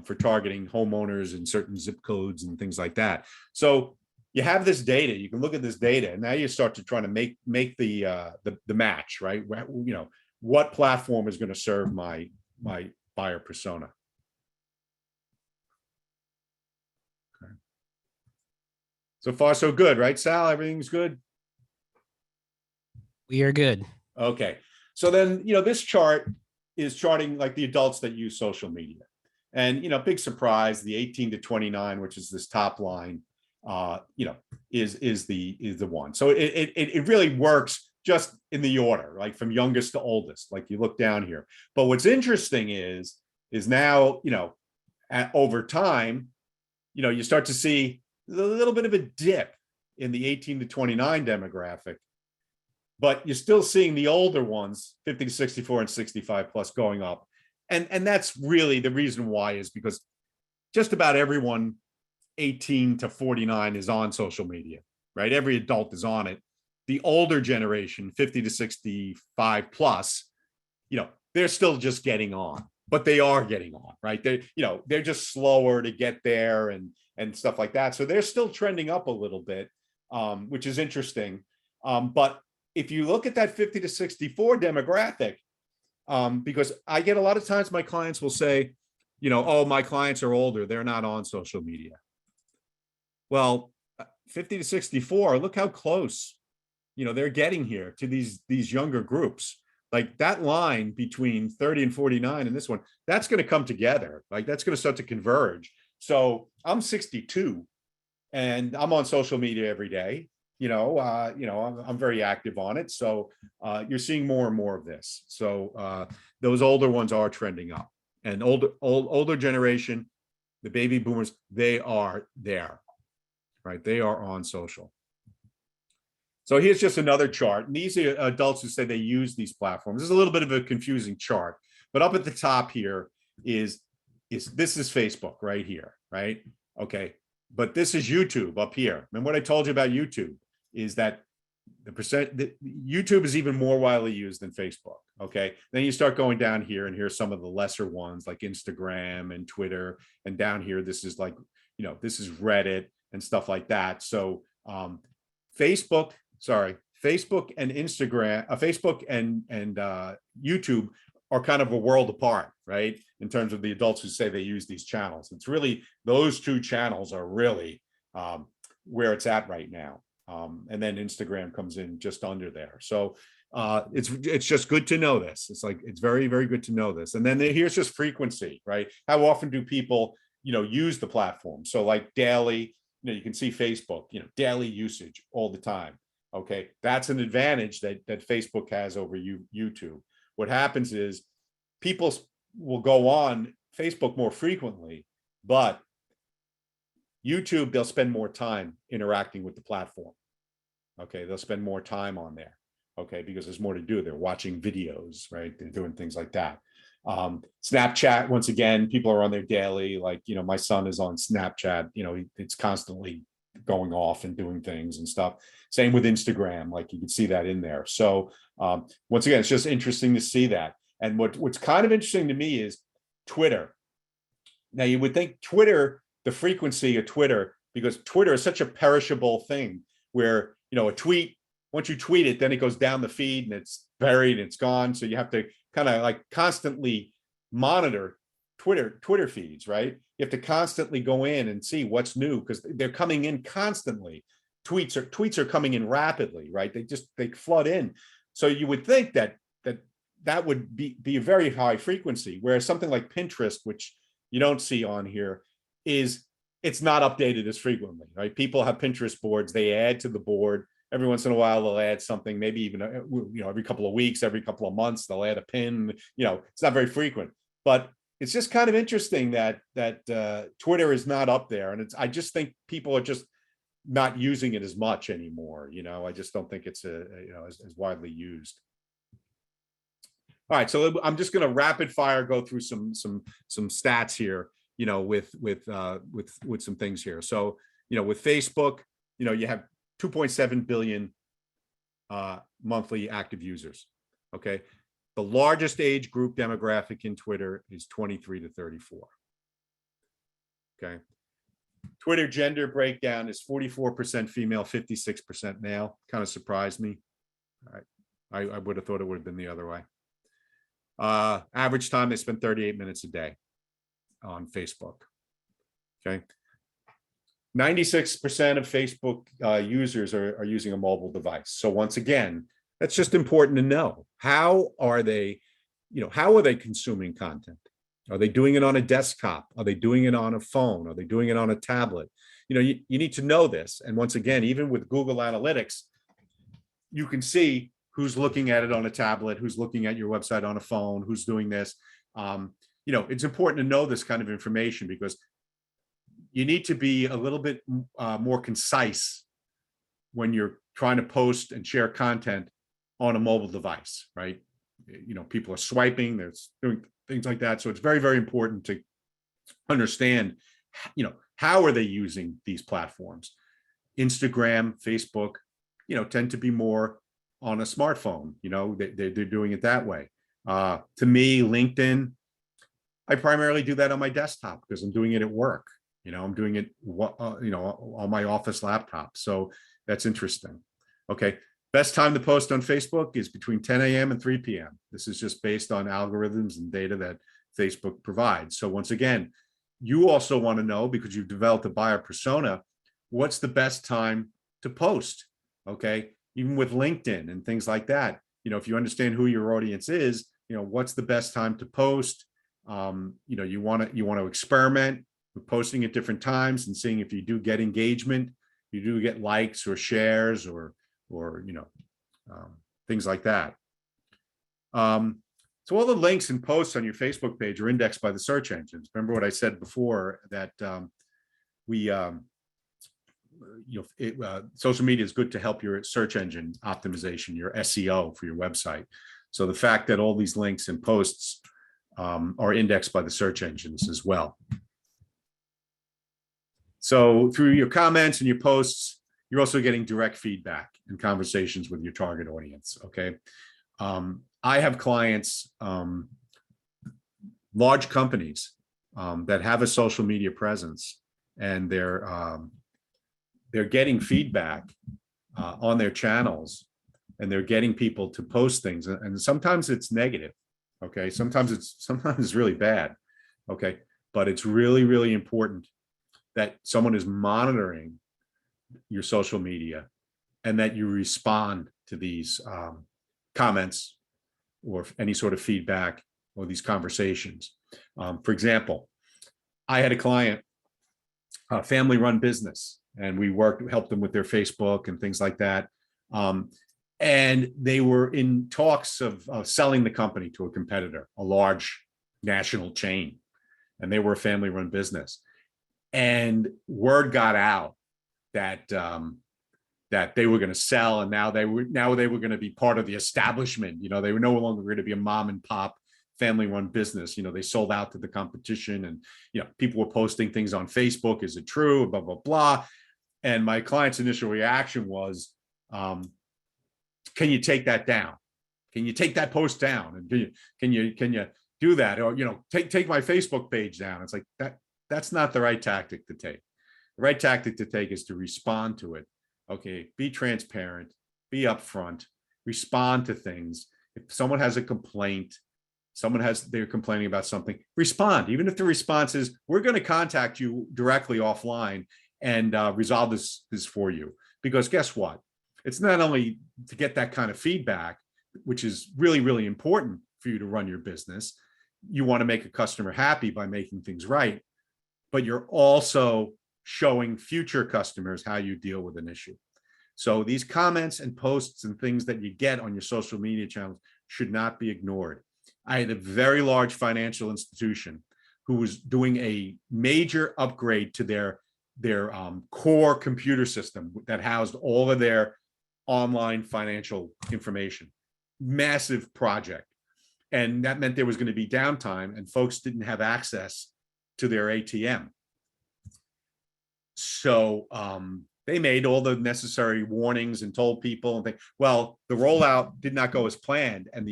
for targeting homeowners in certain zip codes and things like that. So you have this data, you can look at this data, and now you start to try to make the match, right? You know, what platform is going to serve my buyer persona. Okay. So far, so good, right, Sal? Everything's good? We are good. Okay. So then, you know, this chart is charting like the adults that use social media. And, you know, big surprise, the 18 to 29, which is this top line, you know, is the one. So it really works just in the order, like from youngest to oldest, like you look down here. But what's interesting is now, you know, over time, you know, you start to see a little bit of a dip in the 18 to 29 demographic, but you're still seeing the older ones, 50 to 64 and 65 plus, going up. And that's really the reason why, is because just about everyone 18 to 49 is on social media, right? Every adult is on it. The older generation, 50 to 65 plus, you know, they're still just getting on, but they are getting on, right? They, you know, they're just slower to get there and stuff like that. So they're still trending up a little bit, which is interesting. But if you look at that 50 to 64 demographic, because I get a lot of times my clients will say, you know, oh, my clients are older, they're not on social media. Well, 50 to 64, look how close, you know, they're getting here to these younger groups. Like that line between 30 and 49 and this one, that's going to come together. Like that's going to start to converge. So I'm 62 and I'm on social media every day. You know, I'm very active on it. So you're seeing more and more of this. So those older ones are trending up, and older generation, the baby boomers, they are there, right? They are on social. So here's just another chart. And these are adults who say they use these platforms. This is a little bit of a confusing chart, but up at the top here is this is Facebook right here, right? Okay. But this is YouTube up here. And what I told you about YouTube is that YouTube is even more widely used than Facebook. Okay. Then you start going down here, and here's some of the lesser ones like Instagram and Twitter. And down here, this is like, you know, this is Reddit and stuff like that. So Facebook and Instagram, Facebook and YouTube are kind of a world apart, right? In terms of the adults who say they use these channels. It's really, those two channels are really where it's at right now. And then Instagram comes in just under there. So it's just good to know this. It's like, it's very, very good to know this. And then here's just frequency, right? How often do people, you know, use the platform? So like daily, you know, you can see Facebook, you know, daily usage all the time. Okay. That's an advantage that Facebook has over YouTube. What happens is people will go on Facebook more frequently, but YouTube, they'll spend more time interacting with the platform. Okay, they'll spend more time on there. Okay, because there's more to do. They're watching videos, right? They're doing things like that. Snapchat, once again, people are on there daily. Like, you know, my son is on Snapchat. You know, it's constantly going off and doing things and stuff. Same with Instagram, like you can see that in there. So once again, it's just interesting to see that. And what's kind of interesting to me is Twitter. Now you would think Twitter, the frequency of Twitter, because Twitter is such a perishable thing where, you know, a tweet, once you tweet it, then it goes down the feed and it's buried and it's gone. So you have to kind of like constantly monitor Twitter feeds, right? You have to constantly go in and see what's new because they're coming in constantly. Tweets are coming in rapidly, right? They flood in. So you would think that would be a very high frequency, whereas something like Pinterest, which you don't see on here, it's not updated as frequently, right? People have Pinterest boards, they add to the board. Every once in a while, they'll add something, maybe even, you know, every couple of weeks, every couple of months, they'll add a pin, you know, it's not very frequent, but it's just kind of interesting that Twitter is not up there. And I just think people are just not using it as much anymore. You know, I just don't think it's as widely used. All right, so I'm just going to rapid fire go through some stats here, you know, with some things here. So, you know, with Facebook, you know, you have 2.7 billion monthly active users. Okay, The largest age group demographic in Twitter is 23 to 34. Okay. Twitter gender breakdown is 44% female, 56% male. Kind of surprised me. I would have thought it would have been the other way. Average time they spend 38 minutes a day on Facebook. Okay. 96% of Facebook users are using a mobile device. So once again, that's just important to know. How are they consuming content? Are they doing it on a desktop? Are they doing it on a phone? Are they doing it on a tablet? You need to know this. And once again, even with Google Analytics, you can see who's looking at it on a tablet, who's looking at your website on a phone, who's doing this. It's important to know this kind of information because you need to be a little bit more concise when you're trying to post and share content on a mobile device, right? People are swiping, they're doing things like that. So it's very, very important to understand, how are they using these platforms? Instagram, Facebook, tend to be more on a smartphone. They're doing it that way. To me, LinkedIn, I primarily do that on my desktop because I'm doing it at work. I'm doing it, on my office laptop. So that's interesting. Okay. Best time to post on Facebook is between 10 a.m. and 3 p.m. This is just based on algorithms and data that Facebook provides. So once again, you also want to know, because you've developed a buyer persona, what's the best time to post? Okay. Even with LinkedIn and things like that, if you understand who your audience is, what's the best time to post? You want to experiment with posting at different times and seeing if you do get engagement, you do get likes or shares or things like that. So all the links and posts on your Facebook page are indexed by the search engines. Remember what I said before, that social media is good to help your search engine optimization, your SEO for your website. So the fact that all these links and posts are indexed by the search engines as well. So through your comments and your posts, you're also getting direct feedback and conversations with your target audience. Okay. I have clients, large companies that have a social media presence, and they're getting feedback on their channels, and they're getting people to post things. And sometimes it's negative. Okay. Sometimes it's really bad. Okay. But it's really, really important that someone is monitoring your social media and that you respond to these comments or any sort of feedback or these conversations. For example, I had a client, a family-run business, and we helped them with their Facebook and things like that. And they were in talks of selling the company to a competitor, a large national chain, and they were a family-run business. And word got out that they were going to sell, and now they were going to be part of the establishment. They were no longer going to be a mom and pop family-run business. They sold out to the competition, and people were posting things on Facebook. Is it true? Blah blah blah. And my client's initial reaction was, "Can you take that down? Can you take that post down? And can you do that? Or take my Facebook page down?" It's like that. That's not the right tactic to take. The right tactic to take is to respond to it. Okay, be transparent, be upfront, respond to things. If someone has a complaint, they're complaining about something, respond. Even if the response is, "We're going to contact you directly offline and resolve this for you." Because guess what? It's not only to get that kind of feedback, which is really, really important for you to run your business. You want to make a customer happy by making things right, but you're also showing future customers how you deal with an issue. So these comments and posts and things that you get on your social media channels should not be ignored. I had a very large financial institution who was doing a major upgrade to their core computer system that housed all of their online financial information. Massive project. And that meant there was going to be downtime, and folks didn't have access to their ATM. So they made all the necessary warnings and told people and things. Well, the rollout did not go as planned, and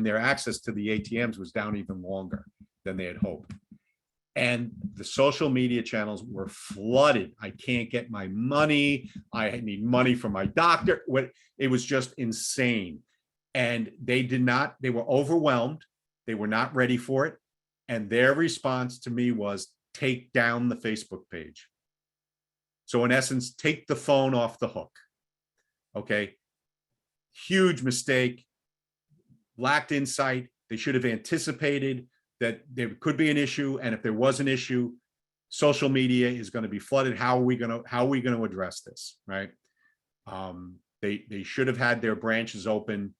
their access to the ATMs was down even longer than they had hoped. And the social media channels were flooded. I can't get my money. I need money from my doctor. It was just insane. And they were overwhelmed. They were not ready for it. And their response to me was, take down the Facebook page. So in essence, take the phone off the hook. Okay. Huge mistake. Lacked insight. They should have anticipated that there could be an issue. And if there was an issue, social media is going to be flooded. How are we going to address this? Right. They should have had their branches open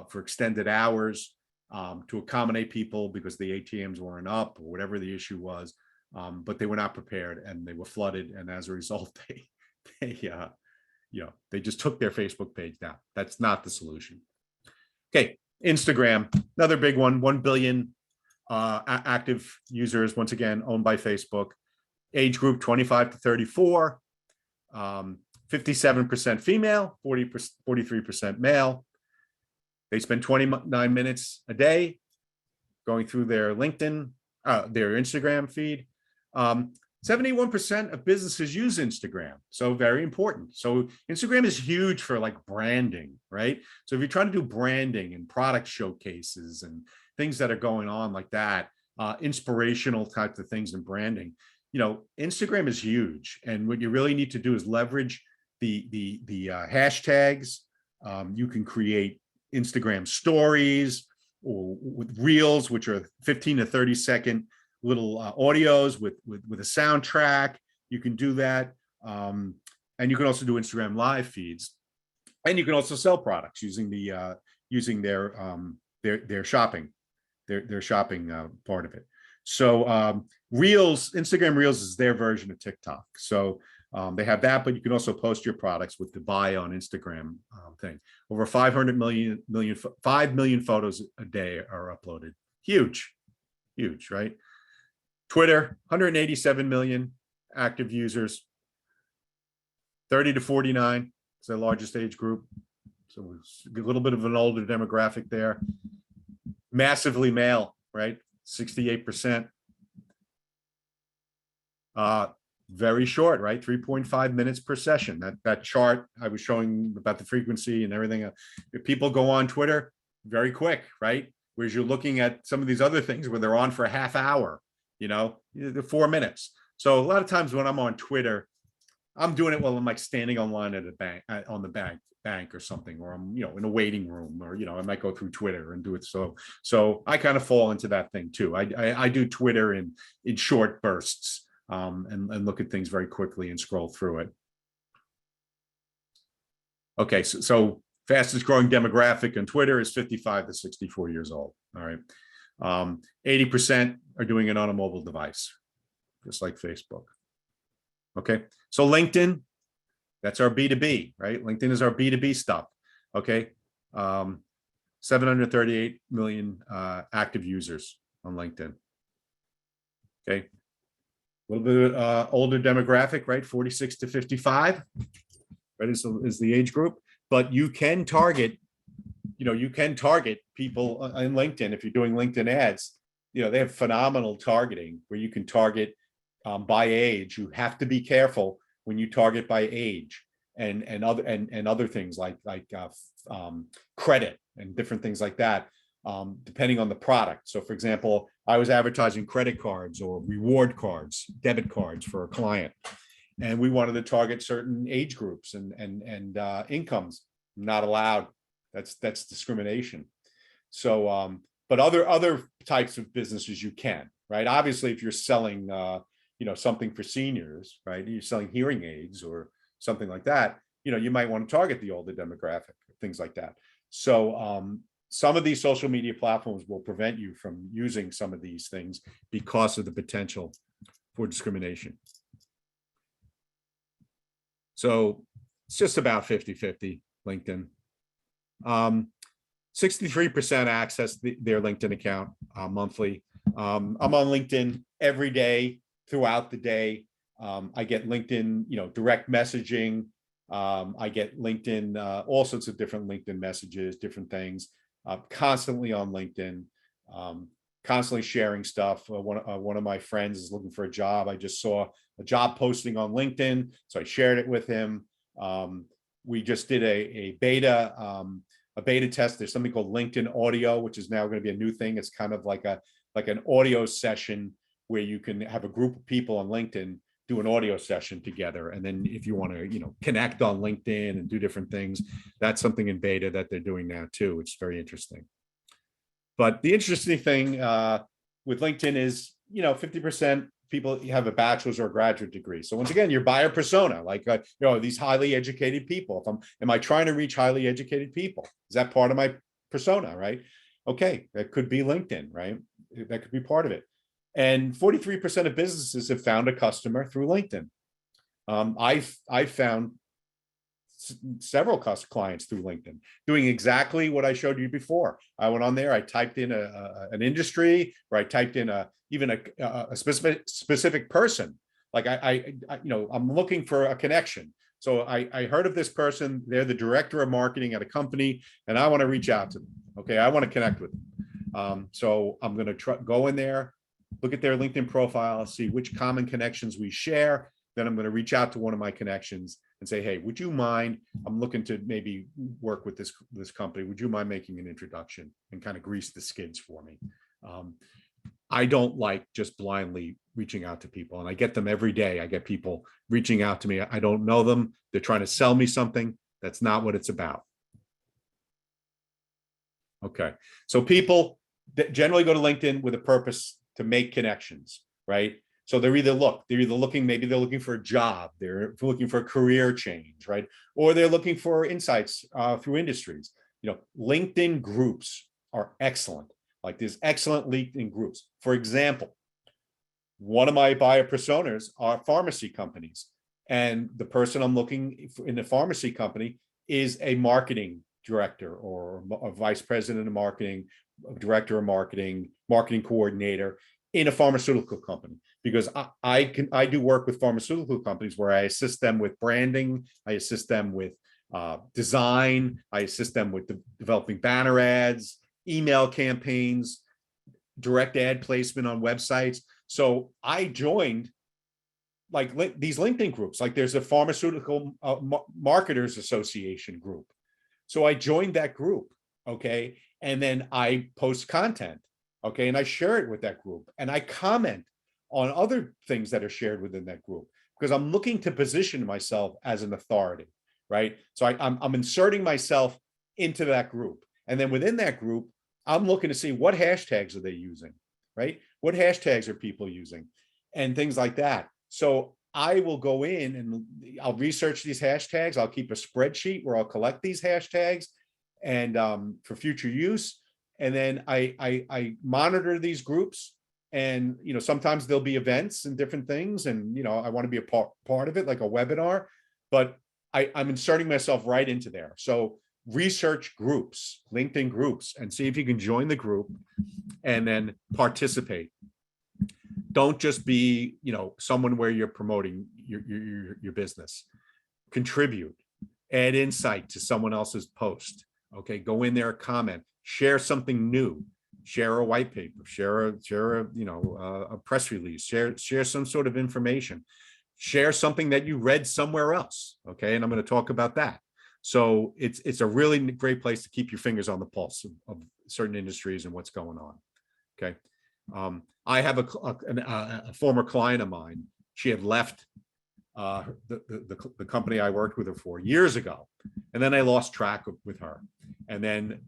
for extended hours to accommodate people because the ATMs weren't up or whatever the issue was. But they were not prepared and they were flooded. And as a result, they just took their Facebook page down. That's not the solution. Okay. Instagram, another big one, 1 billion active users, once again, owned by Facebook. Age group 25 to 34, 57% female, 43% male. They spend 29 minutes a day going through their LinkedIn, their Instagram feed. 71% of businesses use Instagram. So very important. So Instagram is huge for like branding, right? So if you're trying to do branding and product showcases and things that are going on like that, inspirational types of things in branding, Instagram is huge. And what you really need to do is leverage the hashtags. You can create Instagram stories or with reels, which are 15 to 30 second little audios with a soundtrack. You can do that. And you can also do Instagram live feeds. And you can also sell products using their shopping, their shopping part of it. So Reels, Instagram Reels is their version of TikTok. So they have that, but you can also post your products with the buy on Instagram thing. Over 5 million photos a day are uploaded. Huge, right? Twitter, 187 million active users, 30 to 49 is their largest age group. So it's a little bit of an older demographic there. Massively male, right? 68%. Very short, right? 3.5 minutes per session. That chart I was showing about the frequency and everything. If people go on Twitter, very quick, right? Whereas you're looking at some of these other things where they're on for a half hour, 4 minutes. So a lot of times when I'm on Twitter, I'm doing it while I'm like standing online at a bank, on the bank or something, or I'm, in a waiting room, or, I might go through Twitter and do it. So I kind of fall into that thing too. I do Twitter in short bursts. And look at things very quickly and scroll through it. Okay, so fastest growing demographic on Twitter is 55 to 64 years old. All right. 80% are doing it on a mobile device, just like Facebook. Okay, so LinkedIn, that's our B2B, right? LinkedIn is our B2B stuff. Okay, 738 million active users on LinkedIn. Okay. A little bit older demographic, right? 46 to 55, right? Is the age group, but you can target, people on LinkedIn. If you're doing LinkedIn ads, they have phenomenal targeting where you can target by age. You have to be careful when you target by age and other things like credit and different things like that. Depending on the product. So for example, I was advertising credit cards or reward cards, debit cards for a client. And we wanted to target certain age groups and incomes. Not allowed. That's discrimination. So, but other types of businesses you can, right? Obviously, if you're selling, something for seniors, right? You're selling hearing aids or something like that, you might want to target the older demographic, things like that. So, some of these social media platforms will prevent you from using some of these things because of the potential for discrimination. So it's just about 50-50 LinkedIn. 63% access their LinkedIn account monthly. I'm on LinkedIn every day throughout the day. I get LinkedIn, direct messaging. I get LinkedIn, all sorts of different LinkedIn messages, different things, constantly on LinkedIn, constantly sharing stuff. One of my friends is looking for a job. I just saw a job posting on LinkedIn, so I shared it with him. We just did a beta test. There's something called LinkedIn Audio, which is now going to be a new thing. It's kind of like an audio session where you can have a group of people on LinkedIn do an audio session together. And then if you want to, connect on LinkedIn and do different things, that's something in beta that they're doing now too. It's very interesting. But the interesting thing with LinkedIn is, 50% people have a bachelor's or a graduate degree. So once again, your buyer persona, like, these highly educated people. Am I trying to reach highly educated people? Is that part of my persona, right? Okay, that could be LinkedIn, right? That could be part of it. And 43% of businesses have found a customer through LinkedIn. I've found several clients through LinkedIn doing exactly what I showed you before. I went on there, I typed in an industry, or I typed in even a specific person. Like I'm looking for a connection. So I heard of this person. They're the director of marketing at a company, and I want to reach out to them. Okay, I want to connect with them. So I'm going to go in there, look at their LinkedIn profile, see which common connections we share. Then I'm going to reach out to one of my connections and say, hey, would you mind? I'm looking to maybe work with this company. Would you mind making an introduction and kind of grease the skids for me? I don't like just blindly reaching out to people, and I get them every day. I get people reaching out to me. I don't know them. They're trying to sell me something. That's not what it's about. Okay. So people that generally go to LinkedIn with a purpose to make connections, right? So they're either looking, maybe they're looking for a job, they're looking for a career change, right? Or they're looking for insights through industries. LinkedIn groups are excellent. Like there's excellent LinkedIn groups. For example, one of my buyer personas are pharmacy companies. And the person I'm looking for in the pharmacy company is a marketing director or a vice president of marketing, director of marketing, marketing coordinator in a pharmaceutical company, because I do work with pharmaceutical companies where I assist them with branding, I assist them with design, I assist them with developing banner ads, email campaigns, direct ad placement on websites. So I joined like these LinkedIn groups. Like there's a pharmaceutical marketers association group. So I joined that group, okay? And then I post content, okay? And I share it with that group. And I comment on other things that are shared within that group, because I'm looking to position myself as an authority, right? So I'm inserting myself into that group. And then within that group, I'm looking to see what hashtags are they using, right? What hashtags are people using and things like that. So I will go in and I'll research these hashtags. I'll keep a spreadsheet where I'll collect these hashtags and for future use. And then I monitor these groups, and sometimes there'll be events and different things, and I want to be a part of it, like a webinar, but I'm inserting myself right into there. So research groups, LinkedIn groups, and see if you can join the group and then participate. Don't just be, someone where you're promoting your business. Contribute, add insight to someone else's post. Okay, go in there, comment, share something new, share a white paper, share a press release, share some sort of information, share something that you read somewhere else. Okay, and I'm going to talk about that. So it's a really great place to keep your fingers on the pulse of certain industries and what's going on. Okay. I have a former client of mine. She had left the company I worked with her for years ago. And then I lost track with her. And then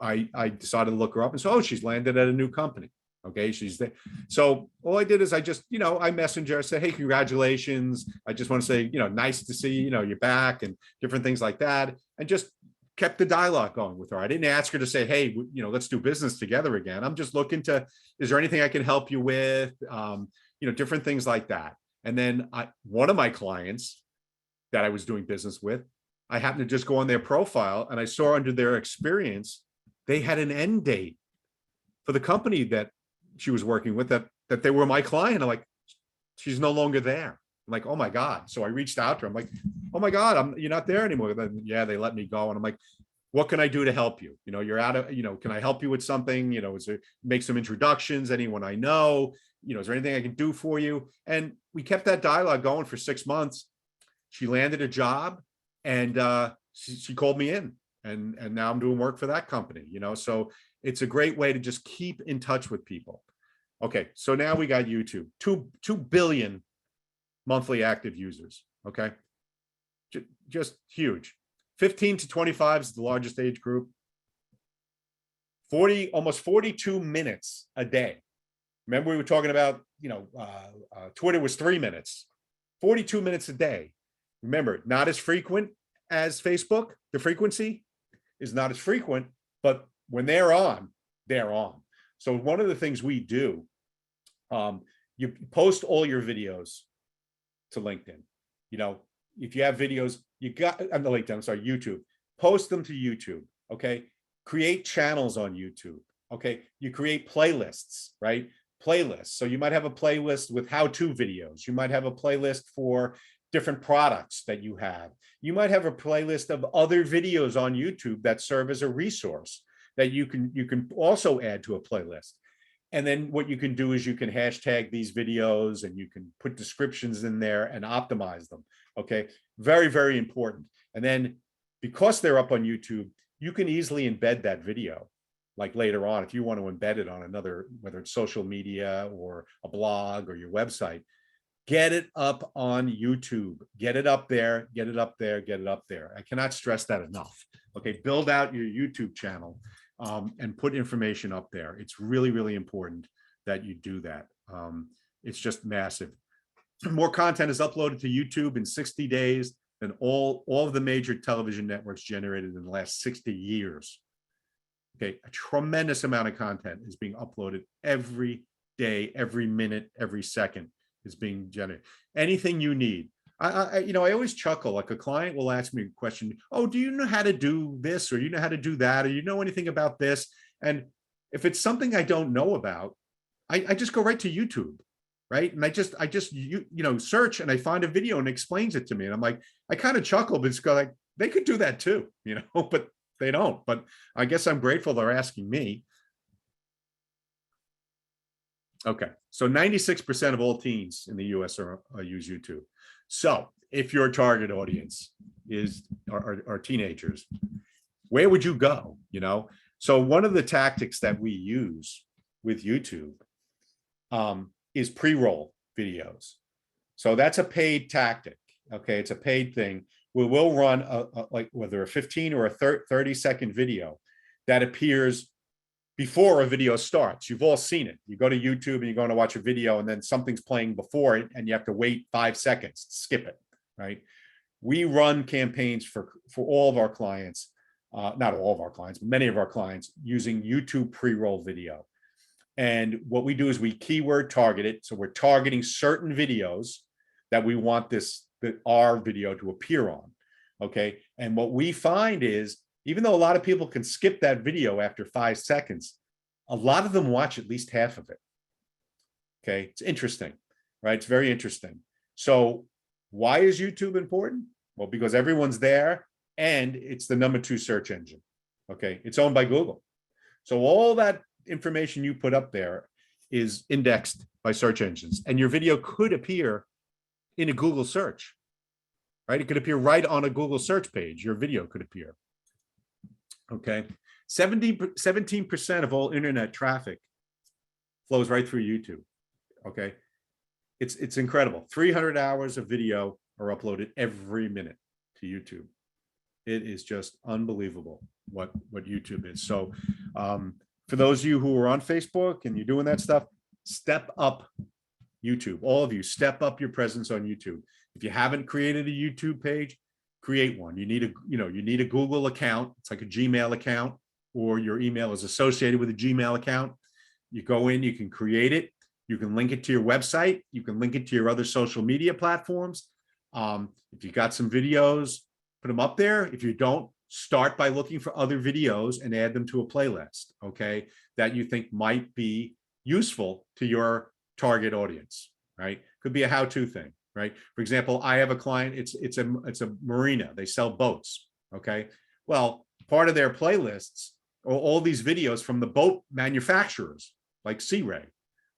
I decided to look her up and say, oh, she's landed at a new company. Okay, she's there. So all I did is I just, I messaged her, I said, hey, congratulations. I just want to say, nice to see, you're back and different things like that. And just kept the dialogue going with her. I didn't ask her to say, hey, let's do business together again. I'm just looking to, is there anything I can help you with? Different things like that. And then one of my clients that I was doing business with, I happened to just go on their profile and I saw under their experience, they had an end date for the company that she was working with, that they were my client. I'm like, she's no longer there. I'm like, oh my God. So I reached out to her. I'm like, oh my God, you're not there anymore. Then, yeah, they let me go. And I'm like, what can I do to help you? You know, you're out of, can I help you with something? You know, is there, make some introductions, anyone I know, is there anything I can do for you? And we kept that dialogue going for 6 months. She landed a job and she called me in and now I'm doing work for that company, so it's a great way to just keep in touch with people. Okay. So now we got YouTube, 2 billion monthly active users. Okay. Just huge. 15 to 25 is the largest age group. Almost 42 minutes a day. Remember we were talking about, Twitter was 3 minutes, 42 minutes a day. Remember, not as frequent as Facebook. The frequency is not as frequent, but when they're on, they're on. So one of the things we do, you post all your videos to LinkedIn. If you have videos, on the LinkedIn, I'm sorry, YouTube, post them to YouTube. Okay. Create channels on YouTube. Okay. You create playlists, right? Playlists. So you might have a playlist with how-to videos. You might have a playlist for different products that you have. You might have a playlist of other videos on YouTube that serve as a resource that you can also add to a playlist. And then what you can do is you can hashtag these videos and you can put descriptions in there and optimize them. Okay. Very, very important. And then because they're up on YouTube, you can easily embed that video. Like later on, if you want to embed it on another, whether it's social media or a blog or your website, get it up on YouTube, get it up there, get it up there, get it up there. I cannot stress that enough. Okay. Build out your YouTube channel and put information up there. It's really, really important that you do that. It's just massive. More content is uploaded to YouTube in 60 days than all of the major television networks generated in the last 60 years. Okay, a tremendous amount of content is being uploaded every day, every minute, every second is being generated. Anything you need. I always chuckle, like a client will ask me a question, oh, do you know how to do this? Or you know how to do that? Or you know anything about this? And if it's something I don't know about, I just go right to YouTube. Right. And I just search and I find a video and it explains it to me. And I'm like, I kind of chuckle, but it's like, they could do that too, but they don't. But I guess I'm grateful they're asking me. Okay. So 96% of all teens in the US use YouTube. So if your target audience are teenagers, where would you go? So one of the tactics that we use with YouTube is pre-roll videos. So that's a paid tactic. Okay. It's a paid thing. We'll run like whether a 15 or a 30-second video that appears before a video starts. You've all seen it. You go to YouTube and you're going to watch a video and then something's playing before it and you have to wait 5 seconds to skip it, right? We run campaigns for all of our clients, not all of our clients, but many of our clients using YouTube pre-roll video. And what we do is we keyword target it. So we're targeting certain videos that we want our video to appear on. Okay. And what we find is, even though a lot of people can skip that video after 5 seconds, a lot of them watch at least half of it. Okay. It's interesting, right? It's very interesting. So why is YouTube important? Well, because everyone's there and it's the #2 search engine. Okay. It's owned by Google. So all that information you put up there is indexed by search engines, and your video could appear in a Google search, right? It could appear right on a Google search page. Your video could appear. Okay. 17% of all internet traffic flows right through YouTube. Okay. It's incredible. 300 hours of video are uploaded every minute to YouTube. It is just unbelievable what YouTube is. So, for those of you who are on Facebook and you're doing that stuff, step up YouTube. All of you, step up your presence on YouTube. If you haven't created a YouTube page, create one. You need a Google account. It's like a Gmail account, or your email is associated with a Gmail account. You go in, you can create it. You can link it to your website. You can link it to your other social media platforms. If you got some videos, put them up there. If you don't, start by looking for other videos and add them to a playlist, okay, that you think might be useful to your target audience, right? Could be a how-to thing. right? For example, I have a client, it's a marina, they sell boats, okay? Well, part of their playlists are all these videos from the boat manufacturers, like Sea Ray,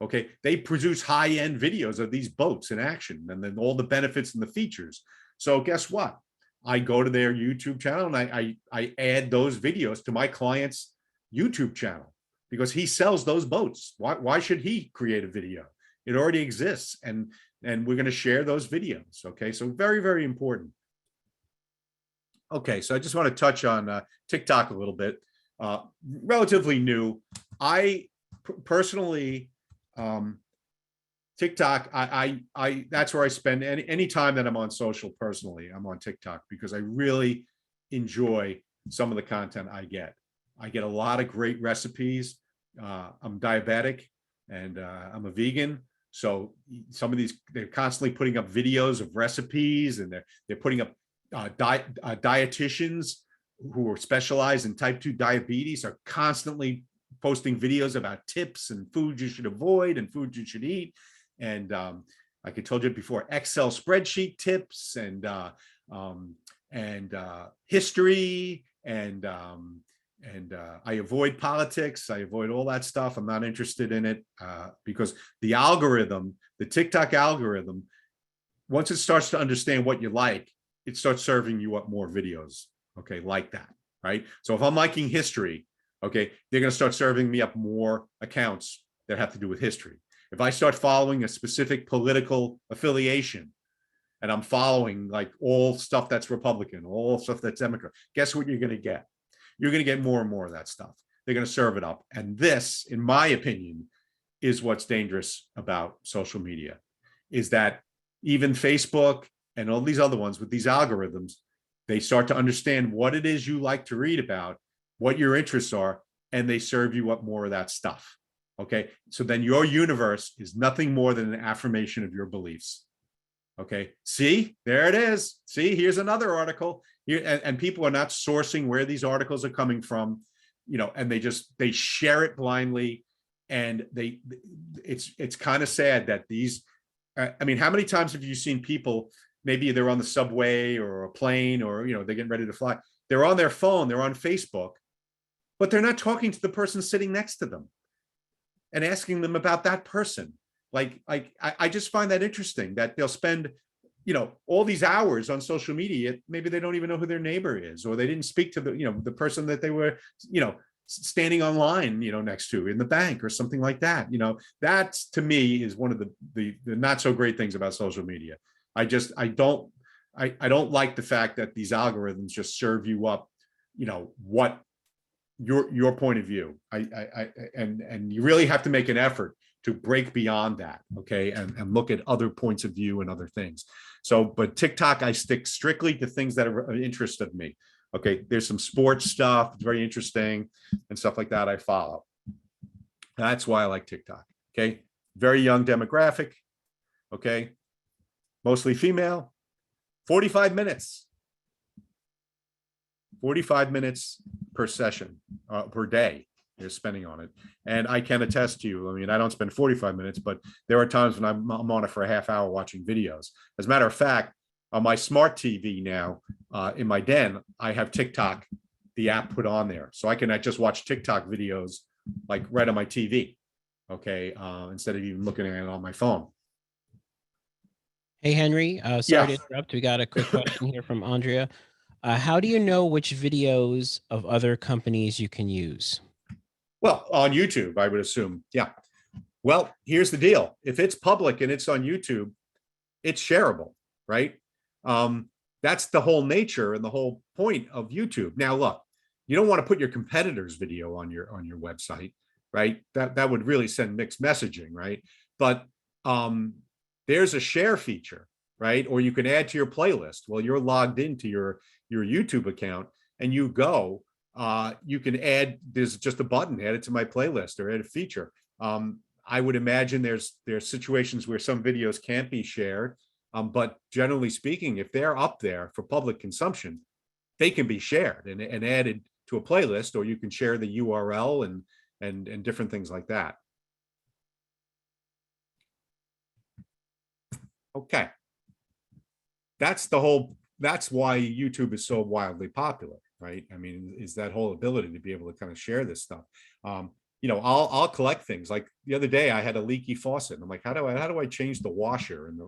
okay? They produce high-end videos of these boats in action and then all the benefits and the features. So guess what? I go to their YouTube channel and I add those videos to my client's YouTube channel because he sells those boats. Why should he create a video? It already exists, and we're going to share those videos. Okay, so very, very important. Okay, so I just want to touch on TikTok a little bit. Relatively new. I personally, TikTok, that's where I spend any time that I'm on social personally. I'm on TikTok because I really enjoy some of the content I get. I get a lot of great recipes. I'm diabetic and I'm a vegan. So some of these, they're constantly putting up videos of recipes, and they're putting up dietitians who are specialized in type 2 diabetes are constantly posting videos about tips and foods you should avoid and foods you should eat. And like I told you before, Excel spreadsheet tips and history and I avoid politics. I avoid all that stuff. I'm not interested in it because the algorithm, the TikTok algorithm, once it starts to understand what you like, it starts serving you up more videos, okay, like that, right? So if I'm liking history, okay, they're going to start serving me up more accounts that have to do with history. If I start following a specific political affiliation and I'm following like all stuff that's Republican, all stuff that's Democrat, guess what you're going to get? You're going to get more and more of that stuff. They're going to serve it up. And this, in my opinion, is what's dangerous about social media, is that even Facebook and all these other ones with these algorithms, they start to understand what it is you like to read about, what your interests are, and they serve you up more of that stuff. Okay. So then your universe is nothing more than an affirmation of your beliefs. Okay. See, there it is. See, here's another article here. And people are not sourcing where these articles are coming from, you know, and they share it blindly. And it's kind of sad that these, I mean, how many times have you seen people, maybe they're on the subway or a plane or, you know, they're getting ready to fly. They're on their phone, they're on Facebook, but they're not talking to the person sitting next to them and asking them about that person. Like I just find that interesting that they'll spend, you know, all these hours on social media. Maybe they don't even know who their neighbor is, or they didn't speak to the, you know, the person that they were, you know, standing online, you know, next to in the bank or something like that. You know, that's to me is one of the not so great things about social media. I don't like the fact that these algorithms just serve you up, you know, what your point of view. And you really have to make an effort to break beyond that, okay, and look at other points of view and other things. So, but TikTok, I stick strictly to things that are of interest of me. Okay, there's some sports stuff, it's very interesting, and stuff like that I follow. That's why I like TikTok. Okay, very young demographic. Okay, mostly female. 45 minutes. 45 minutes per session, per day you're spending on it. And I can attest to you, I mean, I don't spend 45 minutes, but there are times when I'm on it for a half hour watching videos. As a matter of fact, on my smart TV now, in my den, I have TikTok, the app put on there. So I can just watch TikTok videos like right on my TV, okay, instead of even looking at it on my phone. Hey, Henry, sorry to interrupt. We got a quick question here from Andrea. How do you know which videos of other companies you can use? Well, on YouTube, I would assume. Yeah. Well, here's the deal. If it's public and it's on YouTube, it's shareable, right? That's the whole nature and the whole point of YouTube. Now, look, you don't want to put your competitor's video on your website, right? That would really send mixed messaging, right? But there's a share feature, right? Or you can add to your playlist. Well, you're logged into your YouTube account and you go, you can add, there's just a button, add it to my playlist or add a feature. I would imagine there's situations where some videos can't be shared, but generally speaking, if they're up there for public consumption, they can be shared and added to a playlist, or you can share the URL and different things like that. Okay. that's the whole, that's why YouTube is so wildly popular, right? I mean, is that whole ability to be able to kind of share this stuff. You know, I'll collect things. Like the other day I had a leaky faucet and I'm like, how do I change the washer in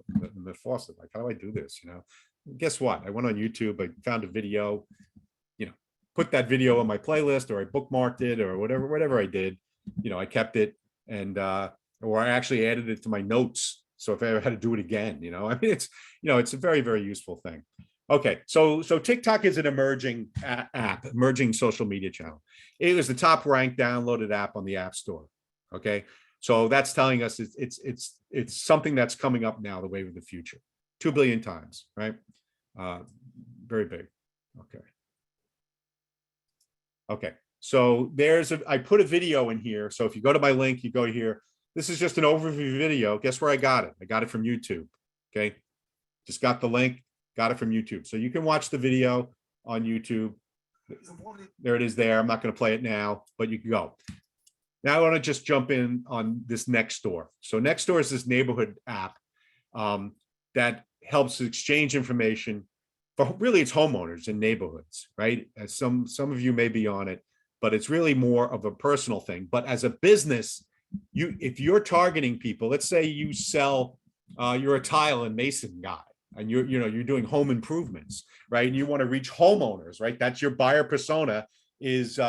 the faucet? Like, how do I do this? You know, guess what? I went on YouTube, I found a video, you know, put that video on my playlist, or I bookmarked it, or whatever I did, you know, I kept it, and or I actually added it to my notes. So if I ever had to do it again, you know, I mean, it's, you know, it's a very, very useful thing. Okay, so TikTok is an emerging app, emerging social media channel. It was the top ranked downloaded app on the App Store. Okay, so that's telling us it's something that's coming up now, the wave of the future. 2 billion times, right? Very big. Okay. Okay, so I put a video in here. So if you go to my link, you go here. This is just an overview video. Guess where I got it? I got it from YouTube. Okay, just got the link, got it from YouTube. So you can watch the video on YouTube. There it is there. I'm not going to play it now, but you can go. Now I want to just jump in on this Nextdoor. So Nextdoor is this neighborhood app that helps exchange information for, really, it's homeowners in neighborhoods, right? As some of you may be on it, but it's really more of a personal thing. But as a business, if you're targeting people, let's say you sell, you're a tile and mason guy, and you're doing home improvements, right? And you want to reach homeowners, right? That's your buyer persona, is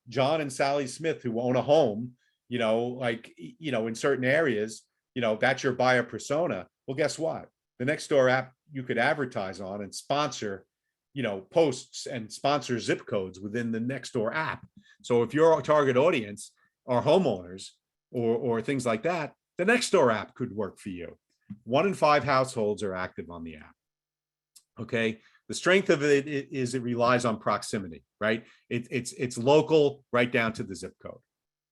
John and Sally Smith, who own a home, you know, like, you know, in certain areas, you know, that's your buyer persona. Well, guess what? The Nextdoor app, you could advertise on and sponsor, you know, posts and sponsor zip codes within the Nextdoor app. So if your target audience are homeowners or things like that, the Nextdoor app could work for you. 1 in 5 households are active on the app. Okay, the strength of it is it relies on proximity, right? It's local, right down to the zip code.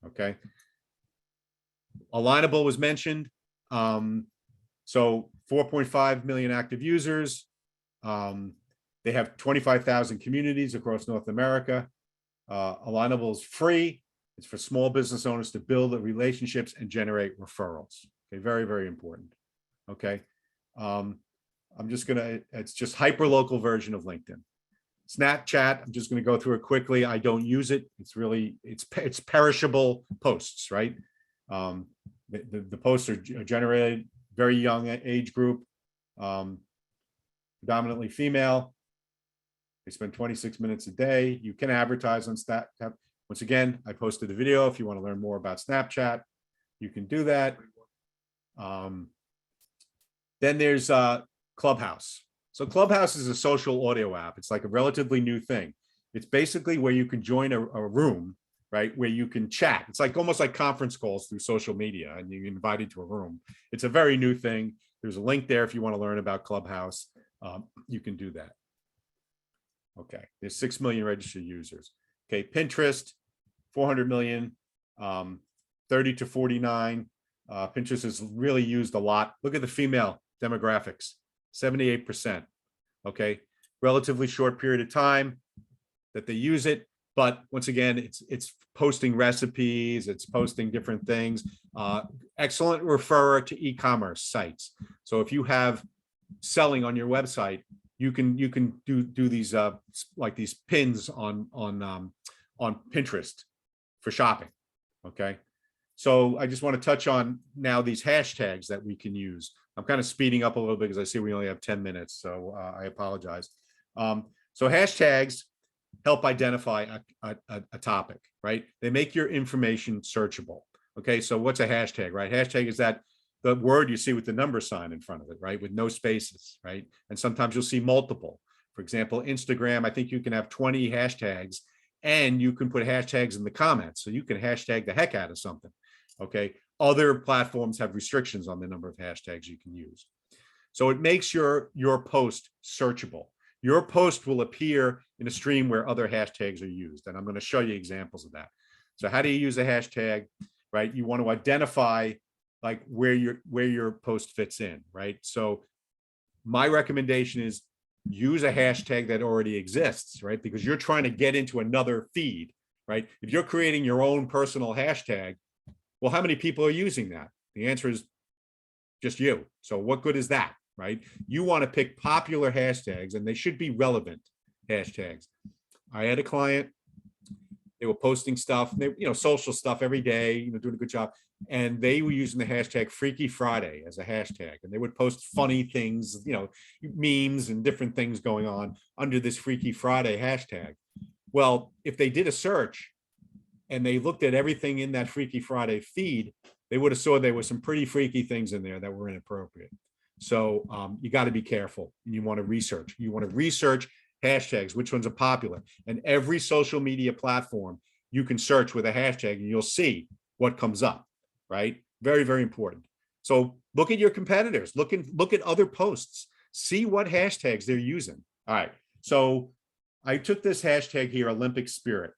Okay, Alignable was mentioned. So 4.5 million active users. They have 25,000 communities across North America. Alignable is free. It's for small business owners to build relationships and generate referrals. Okay, very, very important. Okay, I'm just gonna, it's just hyper-local version of LinkedIn. Snapchat, I'm just gonna go through it quickly. I don't use it. It's really, it's perishable posts, right? The posts are generated, very young age group, predominantly female. They spend 26 minutes a day. You can advertise on Snapchat. Once again, I posted a video. If you want to learn more about Snapchat, you can do that. Then there's Clubhouse. So Clubhouse is a social audio app. It's like a relatively new thing. It's basically where you can join a room, right, where you can chat. It's like almost like conference calls through social media, and you're invited to a room. It's a very new thing. There's a link there if you want to learn about Clubhouse. You can do that. Okay, there's 6 million registered users. Okay, Pinterest, 400 million, 30 to 49. Pinterest is really used a lot. Look at the female demographics, 78%. Okay, relatively short period of time that they use it. But once again, it's posting recipes, it's posting different things. Excellent referrer to e-commerce sites. So if you have selling on your website, you can do these like these pins on Pinterest for shopping. Okay, so I just want to touch on now these hashtags that we can use. I'm kind of speeding up a little bit because I see we only have 10 minutes, so I apologize. So hashtags help identify a topic, right? They make your information searchable. Okay, so what's a hashtag, right? Hashtag is that the word you see with the number sign in front of it, right? With no spaces, right? And sometimes you'll see multiple. For example, Instagram, I think you can have 20 hashtags, and you can put hashtags in the comments. So you can hashtag the heck out of something, okay? Other platforms have restrictions on the number of hashtags you can use. So it makes your post searchable. Your post will appear in a stream where other hashtags are used. And I'm going to show you examples of that. So how do you use a hashtag, right? You want to identify like where your post fits in, right? So my recommendation is use a hashtag that already exists, right? Because you're trying to get into another feed, right? If you're creating your own personal hashtag, well, how many people are using that? The answer is just you. So what good is that, right? You want to pick popular hashtags, and they should be relevant hashtags. I had a client, they were posting stuff, they, social stuff every day, doing a good job. And they were using the hashtag Freaky Friday as a hashtag. And they would post funny things, memes and different things going on under this Freaky Friday hashtag. Well, if they did a search and they looked at everything in that Freaky Friday feed, they would have saw there were some pretty freaky things in there that were inappropriate. So you got to be careful. You want to research. You want to research hashtags, which ones are popular. And every social media platform, you can search with a hashtag and you'll see what comes up, right? Very, very important. So look at your competitors, look at other posts, see what hashtags they're using. All right. So I took this hashtag here, Olympic Spirit.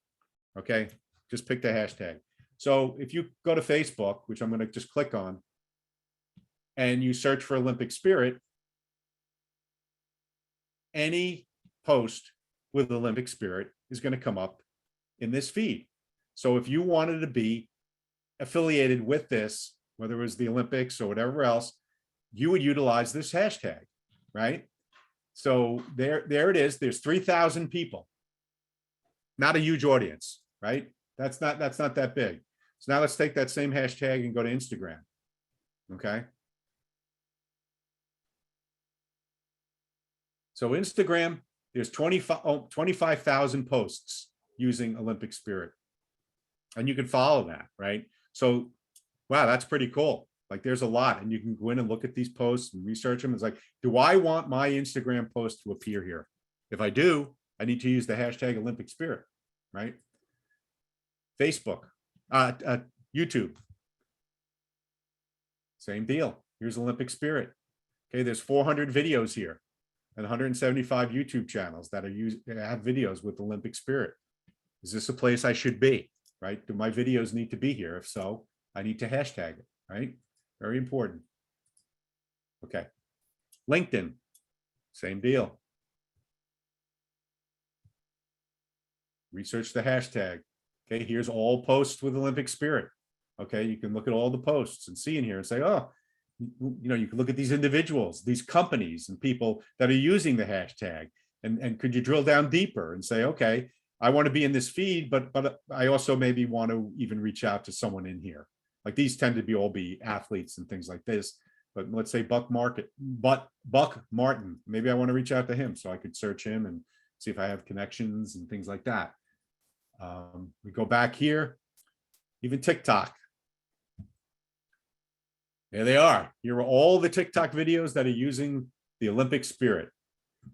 Okay. Just pick the hashtag. So if you go to Facebook, which I'm going to just click on, and you search for Olympic Spirit, any post with Olympic Spirit is going to come up in this feed. So if you wanted to be affiliated with this, whether it was the Olympics or whatever else, you would utilize this hashtag, right? So there it is. There's 3,000 people. Not a huge audience, right? That's not that big. So now let's take that same hashtag and go to Instagram. Okay. So Instagram, there's 25,000 posts using Olympic Spirit. And you can follow that, right? So, wow, that's pretty cool. Like there's a lot, and you can go in and look at these posts and research them. It's like, do I want my Instagram post to appear here? If I do, I need to use the hashtag Olympic Spirit, right? Facebook, YouTube, same deal. Here's Olympic Spirit. Okay, there's 400 videos here and 175 YouTube channels that have videos with Olympic Spirit. Is this a place I should be, right? Do my videos need to be here? If so, I need to hashtag it, right? Very important. Okay. LinkedIn, same deal. Research the hashtag. Okay, here's all posts with Olympic Spirit. Okay, you can look at all the posts and see in here and say, oh, you can look at these individuals, these companies and people that are using the hashtag. And could you drill down deeper and say, okay, I want to be in this feed, but I also maybe want to even reach out to someone in here. Like these tend to all be athletes and things like this. But let's say Buck Martin, maybe I want to reach out to him so I could search him and see if I have connections and things like that. We go back here, even TikTok. There they are. Here are all the TikTok videos that are using the Olympic Spirit.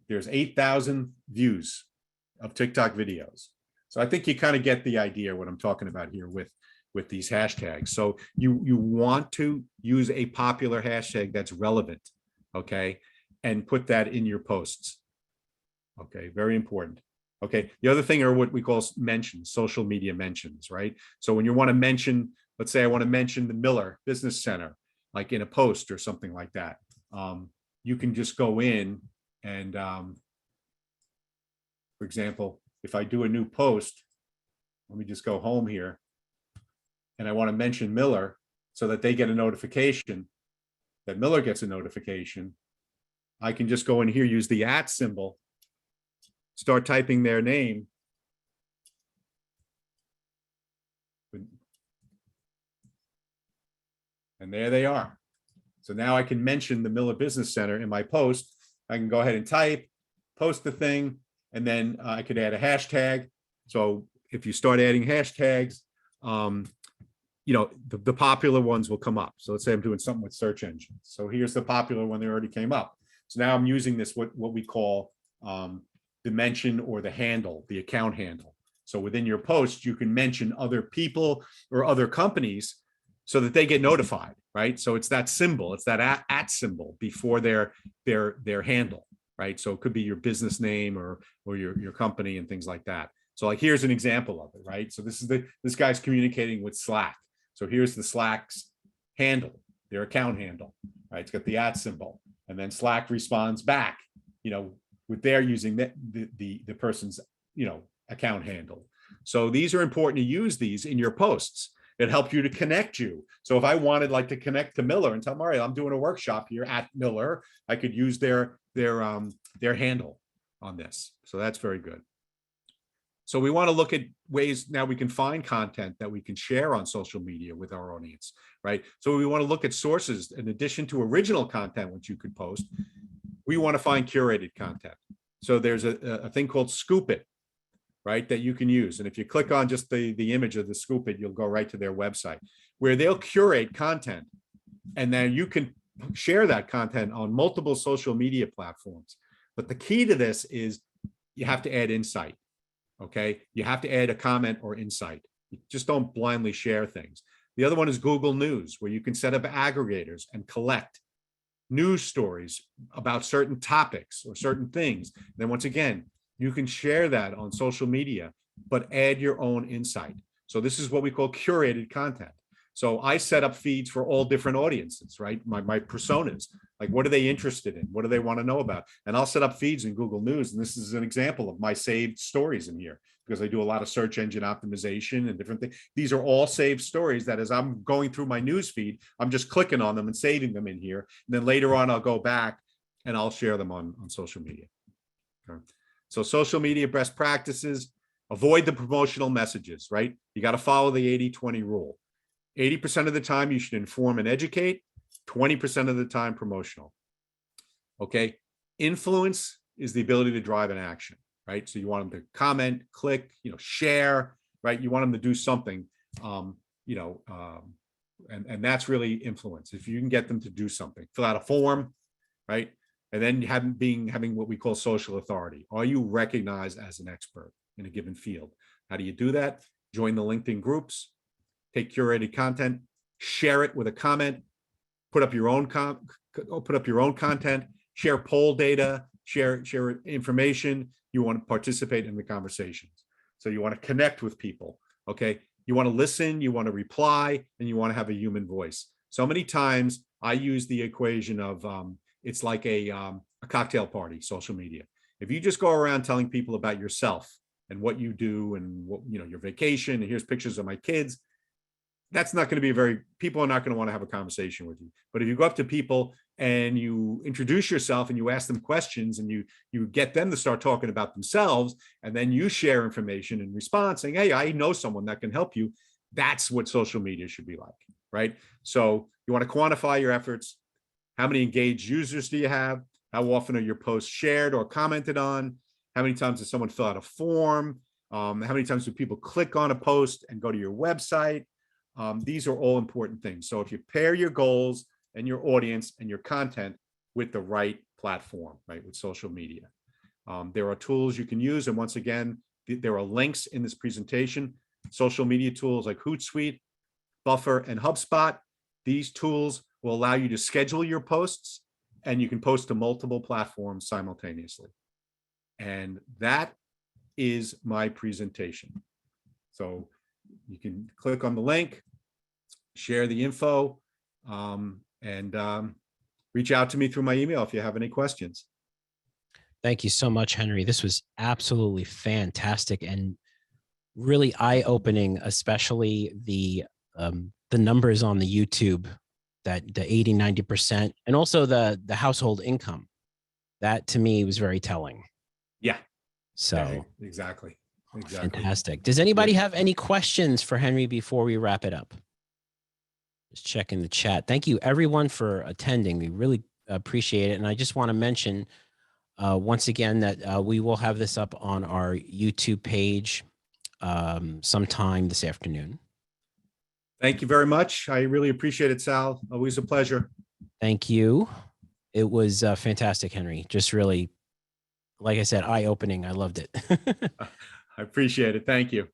There's 8,000 views of TikTok videos. So I think you kind of get the idea what I'm talking about here with these hashtags. So you want to use a popular hashtag that's relevant, okay, and put that in your posts. Okay, very important. Okay, the other thing are what we call mentions, social media mentions, right? So when you want to mention, let's say I want to mention the Miller Business Center, like in a post or something like that, you can just go in and, for example, if I do a new post, let me just go home here, and I want to mention Miller so that they get a notification, that Miller gets a notification, I can just go in here, use the @ symbol, start typing their name. And there they are. So now I can mention the Miller Business Center in my post. I can go ahead and type, post the thing, and then I could add a hashtag. So if you start adding hashtags, the popular ones will come up. So let's say I'm doing something with search engines. So here's the popular one that already came up. So now I'm using this, what we call the mention or the handle, the account handle. So within your post, you can mention other people or other companies so that they get notified, right? So it's that symbol, it's that @ symbol before their handle, right? So it could be your business name or your company and things like that. So like here's an example of it, right? So this guy's communicating with Slack. So here's the Slack's handle, their account handle, right? It's got the @ symbol, and then Slack responds back, with their using the person's account handle. So these are important to use these in your posts. It helped you to connect you. So if I wanted like to connect to Miller and tell them, all right, I'm doing a workshop here at Miller, I could use their handle on this. So that's very good. So we want to look at ways now we can find content that we can share on social media with our audience, right? So we want to look at sources in addition to original content, which you could post. We want to find curated content. So there's a thing called Scoop It, right, that you can use. And if you click on just the image of the Scoop It, you'll go right to their website where they'll curate content. And then you can share that content on multiple social media platforms. But the key to this is you have to add insight. Okay, you have to add a comment or insight. You just don't blindly share things. The other one is Google News, where you can set up aggregators and collect news stories about certain topics or certain things. Then once again, you can share that on social media, but add your own insight. So this is what we call curated content. So I set up feeds for all different audiences, right? My personas, like what are they interested in? What do they want to know about? And I'll set up feeds in Google News. And this is an example of my saved stories in here because I do a lot of search engine optimization and different things. These are all saved stories that as I'm going through my news feed, I'm just clicking on them and saving them in here. And then later on, I'll go back and I'll share them on social media. Okay. So social media best practices, avoid the promotional messages, right? You got to follow the 80-20 rule. 80% of the time you should inform and educate, 20% of the time promotional. Okay. Influence is the ability to drive an action, right? So you want them to comment, click, share, right? You want them to do something, and that's really influence. If you can get them to do something, fill out a form, right? And then having what we call social authority. Are you recognized as an expert in a given field? How do you do that? Join the LinkedIn groups. Take curated content, share it with a comment, put up your own content, share poll data, share information. You want to participate in the conversations. So you want to connect with people. Okay. You want to listen, you want to reply, and you want to have a human voice. So many times I use the equation of it's like a cocktail party, social media. If you just go around telling people about yourself and what you do and what, your vacation, and here's pictures of my kids, that's not going to be people are not going to want to have a conversation with you. But if you go up to people and you introduce yourself and you ask them questions and you get them to start talking about themselves, and then you share information in response saying, hey, I know someone that can help you. That's what social media should be like, right? So you want to quantify your efforts. How many engaged users do you have? How often are your posts shared or commented on? How many times does someone fill out a form? How many times do people click on a post and go to your website? These are all important things. So if you pair your goals and your audience and your content with the right platform, right, with social media, there are tools you can use. And once again, there are links in this presentation, social media tools like Hootsuite, Buffer, and HubSpot. These tools will allow you to schedule your posts and you can post to multiple platforms simultaneously. And that is my presentation. So you can click on the link, share the info, and reach out to me through my email if you have any questions. Thank you so much, Henry. This was absolutely fantastic and really eye-opening, especially the numbers on the YouTube, that the 80-90%, and also the household income. That to me was very telling. Yeah. So yeah, exactly. Fantastic. Does anybody have any questions for Henry before we wrap it up? Just checking the chat. Thank you everyone for attending. We really appreciate it. And I just want to mention once again that we will have this up on our YouTube page sometime this afternoon. Thank you very much. I really appreciate it, Sal. Always a pleasure. Thank you. It was fantastic, Henry. Just really, like I said, eye-opening. I loved it. I appreciate it. Thank you.